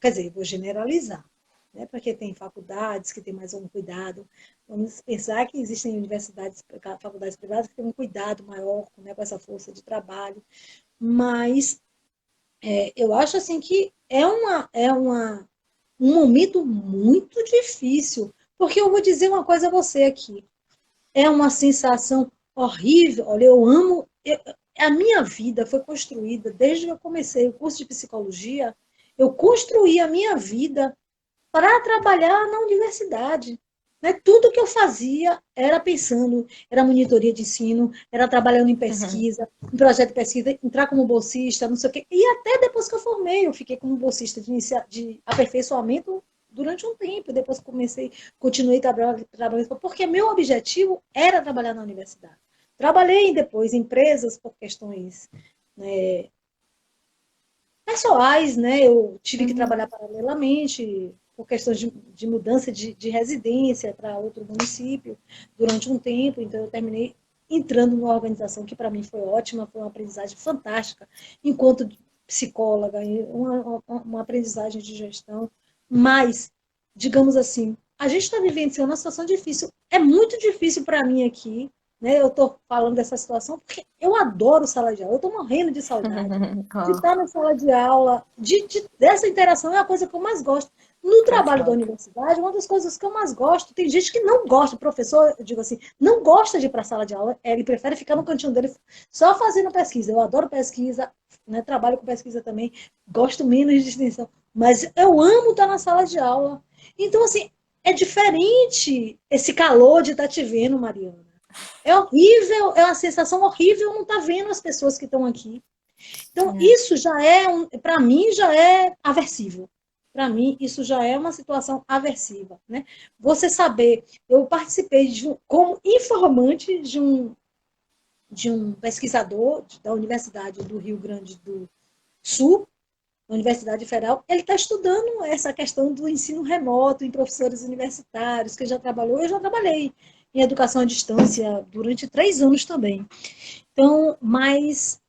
Quer dizer, vou generalizar, né? Porque tem faculdades que têm mais um cuidado. Vamos pensar que existem universidades, faculdades privadas que têm um cuidado maior, né, com essa força de trabalho, mas eu acho assim que um momento muito difícil, porque eu vou dizer uma coisa a você aqui, é uma sensação horrível. Olha, a minha vida foi construída, desde que eu comecei o curso de psicologia, eu construí a minha vida para trabalhar na universidade. Né? Tudo que eu fazia era pensando, era monitoria de ensino, era trabalhando em Uhum. pesquisa, em projeto de pesquisa, entrar como bolsista, não sei o quê. E até depois que eu formei, eu fiquei como bolsista de aperfeiçoamento durante um tempo. Depois continuei trabalhando, porque meu objetivo era trabalhar na universidade. Trabalhei depois em empresas por questões, né, pessoais, né? Eu tive que Uhum. trabalhar paralelamente por questões de mudança de residência para outro município durante um tempo, então eu terminei entrando numa organização que para mim foi ótima, foi uma aprendizagem fantástica, enquanto psicóloga, uma aprendizagem de gestão, mas, digamos assim, a gente está vivenciando uma situação difícil, é muito difícil para mim aqui, né? Eu estou falando dessa situação porque eu adoro sala de aula, eu estou morrendo de saudade de Oh, estar na sala de aula, dessa interação é a coisa que eu mais gosto. No faz trabalho da falta. universidade, uma das coisas que eu mais gosto, tem gente que não gosta, professor, eu digo assim, não gosta de ir para a sala de aula, ele prefere ficar no cantinho dele só fazendo pesquisa. Eu adoro pesquisa, né, trabalho com pesquisa também, gosto menos de extensão, mas eu amo estar na sala de aula. Então, assim, é diferente esse calor de estar te vendo, Mariana. É horrível, é uma sensação horrível não estar vendo as pessoas que estão aqui. Então, É. isso já para mim, já é aversivo. Para mim, isso já é uma situação aversiva. Né? Você saber, eu participei como informante de um pesquisador da Universidade do Rio Grande do Sul, na Universidade Federal, ele está estudando essa questão do ensino remoto em professores universitários, que já trabalhou, eu já trabalhei em educação à distância durante 3 anos também. Então, mas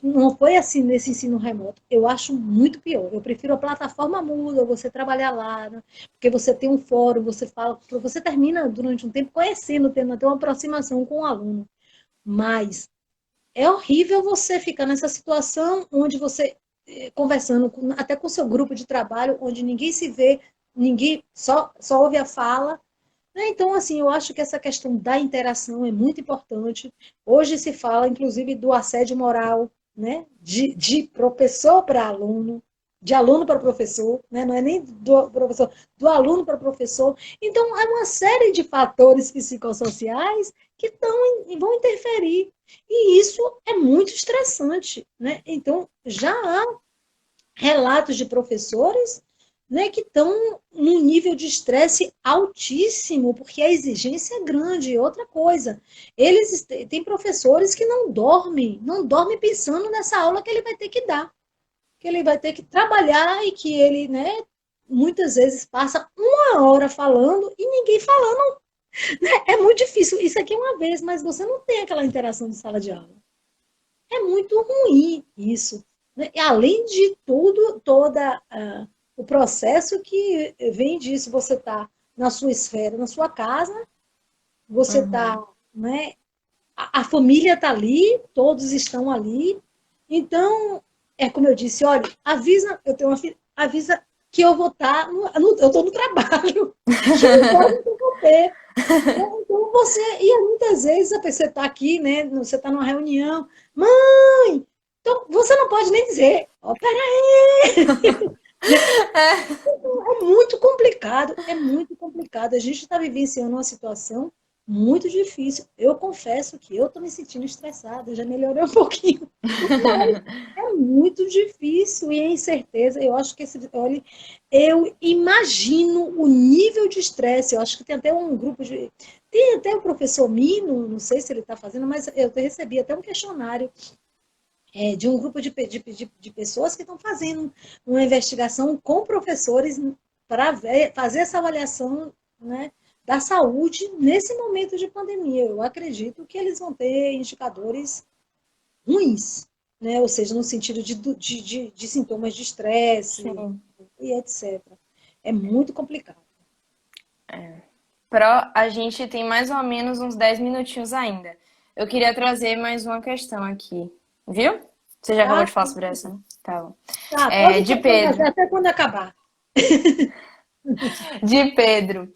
não foi assim nesse ensino remoto. Eu acho muito pior. Eu prefiro a plataforma muda, você trabalhar lá, né? Porque você tem um fórum, você fala, você termina durante um tempo conhecendo, tendo até uma aproximação com o aluno. Mas é horrível você ficar nessa situação onde você conversando até com o seu grupo de trabalho, onde ninguém se vê, ninguém só ouve a fala, né? Então, assim, eu acho que essa questão da interação é muito importante. Hoje se fala, inclusive, do assédio moral, né? De professor para aluno, de aluno para professor, né? Não é nem do professor, do aluno para professor. Então, é uma série de fatores psicossociais que vão interferir. E isso é muito estressante, né? Então, já há relatos de professores, né, que estão num nível de estresse altíssimo, porque a exigência é grande. E outra coisa, eles têm professores que não dormem pensando nessa aula que ele vai ter que dar, que ele vai ter que trabalhar e que ele, né, muitas vezes passa 1 hora falando e ninguém falando. É muito difícil. Isso aqui é uma vez, mas você não tem aquela interação de sala de aula. É muito ruim isso. Né? E além de tudo, o processo que vem disso, você está na sua esfera, na sua casa, você está, Uhum. né, a família está ali, todos estão ali. Então, é como eu disse, olha, avisa, eu tenho uma filha, avisa que eu vou estar, eu estou no trabalho, que não pode interromper. Então e muitas vezes a pessoa está aqui, né? Você está numa reunião, mãe, então você não pode nem dizer, ó, peraí, né? É muito complicado, é muito complicado. A gente está vivenciando uma situação muito difícil. Eu confesso que eu estou me sentindo estressada, já melhorei um pouquinho, mas é muito difícil e a incerteza. Eu acho que olha, eu imagino o nível de estresse. Eu acho que tem até um grupo de. Tem até o professor Mino, não sei se ele está fazendo, mas eu recebi até um questionário de um grupo de pessoas que estão fazendo uma investigação com professores para fazer essa avaliação, né, da saúde nesse momento de pandemia. Eu acredito que eles vão ter indicadores ruins, né? Ou seja, no sentido de sintomas de estresse Sim. e etc. É muito complicado. A gente tem mais ou menos uns 10 minutinhos ainda. Eu queria trazer mais uma questão aqui. Viu? Você já acabou Tá? de falar sobre essa, né? Tá bom. Tá, É, pode de fazer Pedro. até quando acabar. De Pedro.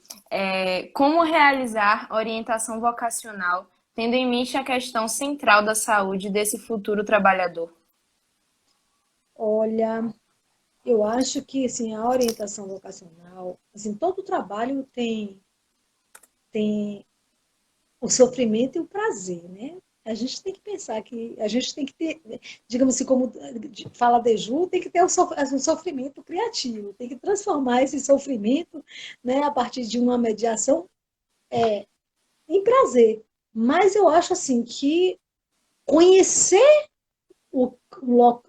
Como realizar orientação vocacional, tendo em mente a questão central da saúde desse futuro trabalhador? Olha, eu acho que assim, a orientação vocacional, assim, todo trabalho tem o sofrimento e o prazer, né? A gente tem que pensar que a gente tem que ter, digamos assim, como fala Deju, tem que ter um sofrimento criativo, tem que transformar esse sofrimento, né, a partir de uma mediação em prazer. Mas eu acho assim que conhecer o,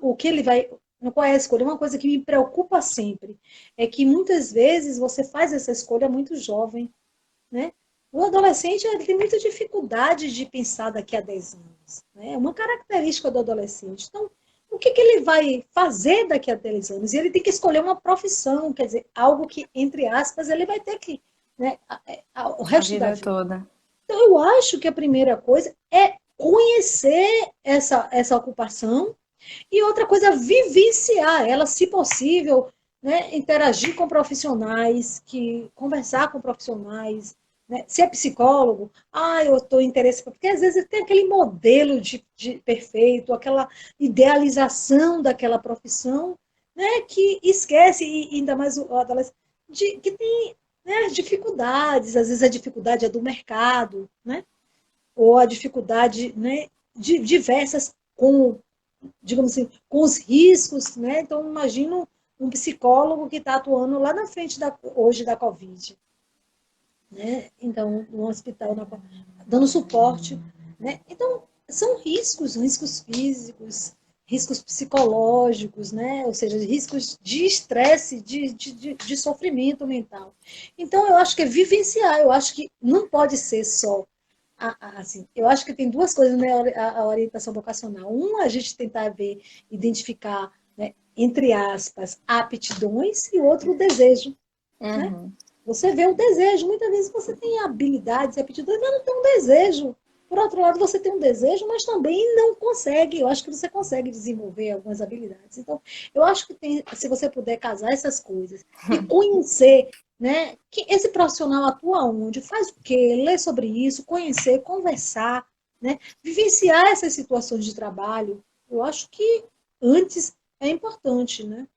o que ele vai. Qual é a escolha? Uma coisa que me preocupa sempre é que muitas vezes você faz essa escolha muito jovem, né? O adolescente ele tem muita dificuldade de pensar daqui a 10 anos. Né? É uma característica do adolescente. Então, o que, que ele vai fazer daqui a 10 anos? E ele tem que escolher uma profissão, quer dizer, algo que, entre aspas, ele vai ter que, né, o A resto da vida vida. toda. Então, eu acho que a primeira coisa é conhecer essa ocupação e outra coisa, vivenciar ela, se possível, né, interagir com profissionais, conversar com profissionais, né, se é psicólogo, eu estou interessado, porque às vezes tem aquele modelo de perfeito, aquela idealização daquela profissão, né, que esquece, e ainda mais o adolescente, que tem, né, dificuldades, às vezes a dificuldade é do mercado, né, ou a dificuldade, né, diversas com, digamos assim, com os riscos, né? Então, imagino um psicólogo que está atuando lá na frente hoje da Covid, né? Então, no hospital, dando suporte, né? Então, são riscos físicos, riscos psicológicos, né? Ou seja, riscos de estresse, de sofrimento mental. Então, eu acho que é vivenciar, eu acho que não pode ser só assim, eu acho que tem duas coisas, né, a orientação vocacional. Um, a gente tentar ver, identificar, né, entre aspas, aptidões, e outro, o desejo, né? Uhum. Você vê o desejo, muitas vezes você tem habilidades e aptidões, mas não tem um desejo. Por outro lado, você tem um desejo, mas também não consegue. Eu acho que você consegue desenvolver algumas habilidades. Então, eu acho que se você puder casar essas coisas e conhecer, né, que esse profissional atua onde, faz o quê, ler sobre isso, conhecer, conversar, né, vivenciar essas situações de trabalho, eu acho que antes é importante, né?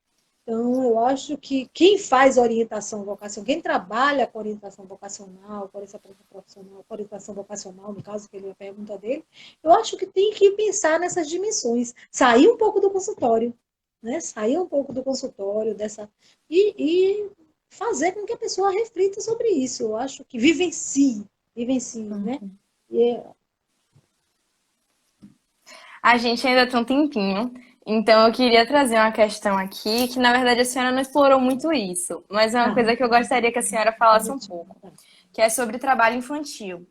Então, eu acho que quem faz orientação vocacional, quem trabalha com orientação vocacional, com orientação profissional, com orientação vocacional, no caso que ele é a pergunta dele, eu acho que tem que pensar nessas dimensões, sair um pouco do consultório, né? Sair um pouco do consultório e fazer com que a pessoa reflita sobre isso. Eu acho que vivencie, né? Uhum. E, A gente ainda tem um tempinho, então eu queria trazer uma questão aqui, que na verdade a senhora não explorou muito isso, mas é uma ah, coisa que eu gostaria que a senhora falasse um pouco, que é sobre trabalho infantil,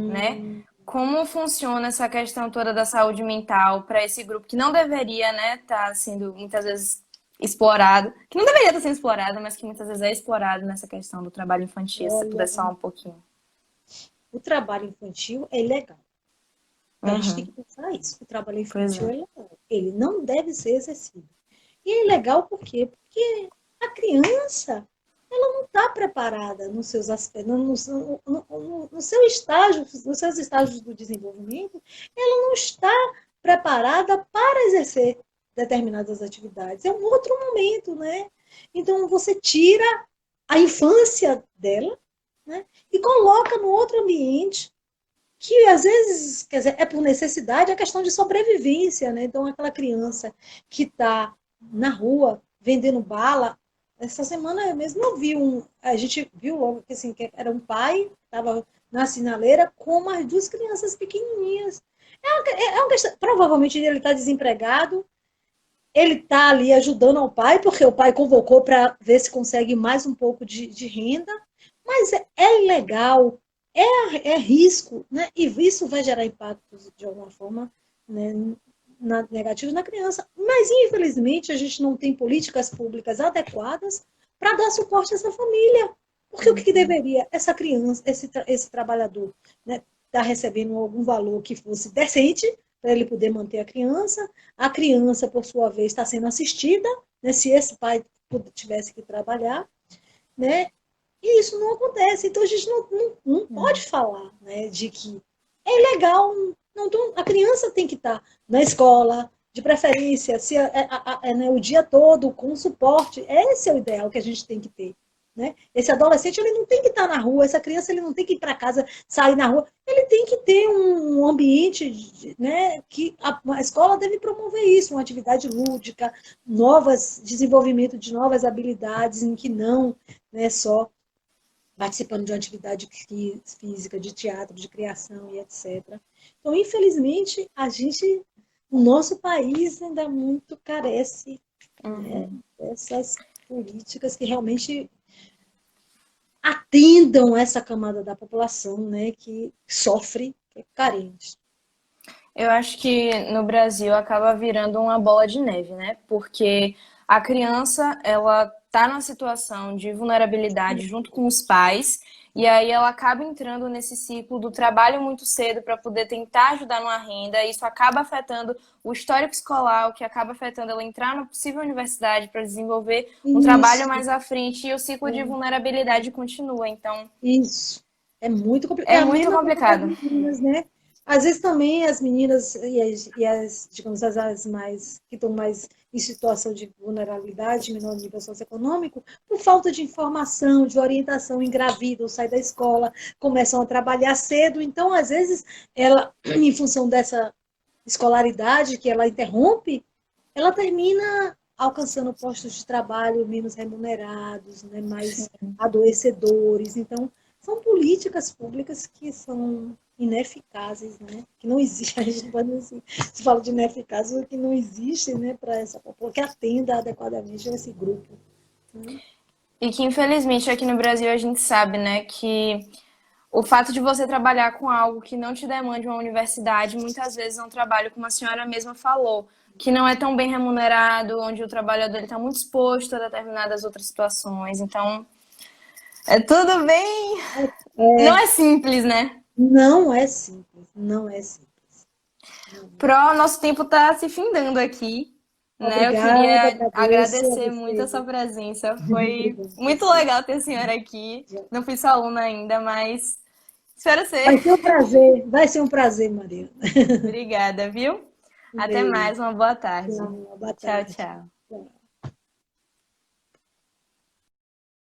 né? hum, Como funciona essa questão toda da saúde mental para esse grupo que não deveria, né, estar sendo muitas vezes explorado, que não deveria estar sendo explorado, mas que muitas vezes é explorado nessa questão do trabalho infantil, se você olha, puder falar um pouquinho. o trabalho infantil é ilegal. A gente tem Uhum, que pensar isso. O trabalho pois infantil é. é legal. Ele não deve ser exercido. E é ilegal por quê? Porque a criança ela não está preparada nos seus aspectos, no seu estágio, nos seus estágios do desenvolvimento, ela não está preparada para exercer determinadas atividades. É um outro momento, né? Então você tira a infância dela, né? E coloca no outro ambiente que às vezes, quer dizer, é por necessidade, é questão de sobrevivência, né? Então, aquela criança que está na rua vendendo bala, essa semana eu mesmo não vi a gente viu logo que, assim, que era um pai, estava na sinaleira com mais duas crianças pequenininhas. É uma questão, provavelmente ele está desempregado, ele está ali ajudando ao pai, porque o pai convocou para ver se consegue mais um pouco de renda, mas é ilegal, é risco, né? E isso vai gerar impactos de alguma forma, né, negativos na criança. Mas, infelizmente, a gente não tem políticas públicas adequadas para dar suporte a essa família. Porque o que deveria essa criança, esse trabalhador, né, estar recebendo algum valor que fosse decente para ele poder manter a criança, por sua vez, está sendo assistida, né, se esse pai tivesse que trabalhar, né, e isso não acontece. Então a gente não pode falar, né, de que é ilegal. Não, a criança tem que estar na escola, de preferência, se né, o dia todo, com suporte. Esse é o ideal que a gente tem que ter. Né? Esse adolescente ele não tem que estar na rua, essa criança ele não tem que ir para casa, sair na rua, ele tem que ter um ambiente, né, que a escola deve promover isso, uma atividade lúdica, desenvolvimento de novas habilidades, em que não, né, só participando de uma atividade física, de teatro, de criação e etc. Então, infelizmente, o nosso país ainda muito carece, né, dessas políticas que realmente atendam essa camada da população, né, que sofre, que é carente. Eu acho que no Brasil acaba virando uma bola de neve, né? Porque a criança, ela tá numa situação de vulnerabilidade junto com os pais, e aí ela acaba entrando nesse ciclo do trabalho muito cedo para poder tentar ajudar numa renda, e isso acaba afetando o histórico escolar, o que acaba afetando ela entrar na possível universidade para desenvolver um trabalho Isso, mais à frente, e o ciclo de vulnerabilidade continua. Então, isso. É muito complicado. É é a muito mesma coisa das complicado. meninas, né? Às vezes também as meninas digamos, as mais que estão mais em situação de vulnerabilidade, menor nível socioeconômico, por falta de informação, de orientação, engravidam, saem da escola, começam a trabalhar cedo. Então, às vezes, ela, em função dessa escolaridade que ela interrompe, ela termina alcançando postos de trabalho menos remunerados, né, mais adoecedores. Então, são políticas públicas que são ineficazes, né? Que não existe, a gente pode assim, se fala de ineficazes, que não existe, né, para essa população, que atenda adequadamente a esse grupo. Né? E que infelizmente aqui no Brasil a gente sabe, né, que o fato de você trabalhar com algo que não te demande uma universidade, muitas vezes é um trabalho, como a senhora mesma falou, que não é tão bem remunerado, onde o trabalhador está muito exposto a determinadas outras situações. Então, é tudo bem. Não É, é simples, né? não é simples, não é simples. Pro, nosso tempo está se findando aqui. Né? Eu Obrigada, queria agradeço a agradecer muito você. a sua presença. Foi Obrigada a muito você. legal ter a senhora aqui. Não fui sua aluna ainda, mas espero ser. Vai ser um prazer, Maria. Obrigada, viu? Um Até beijo. mais, uma boa tarde. Tchau, boa Tchau, tarde. tchau.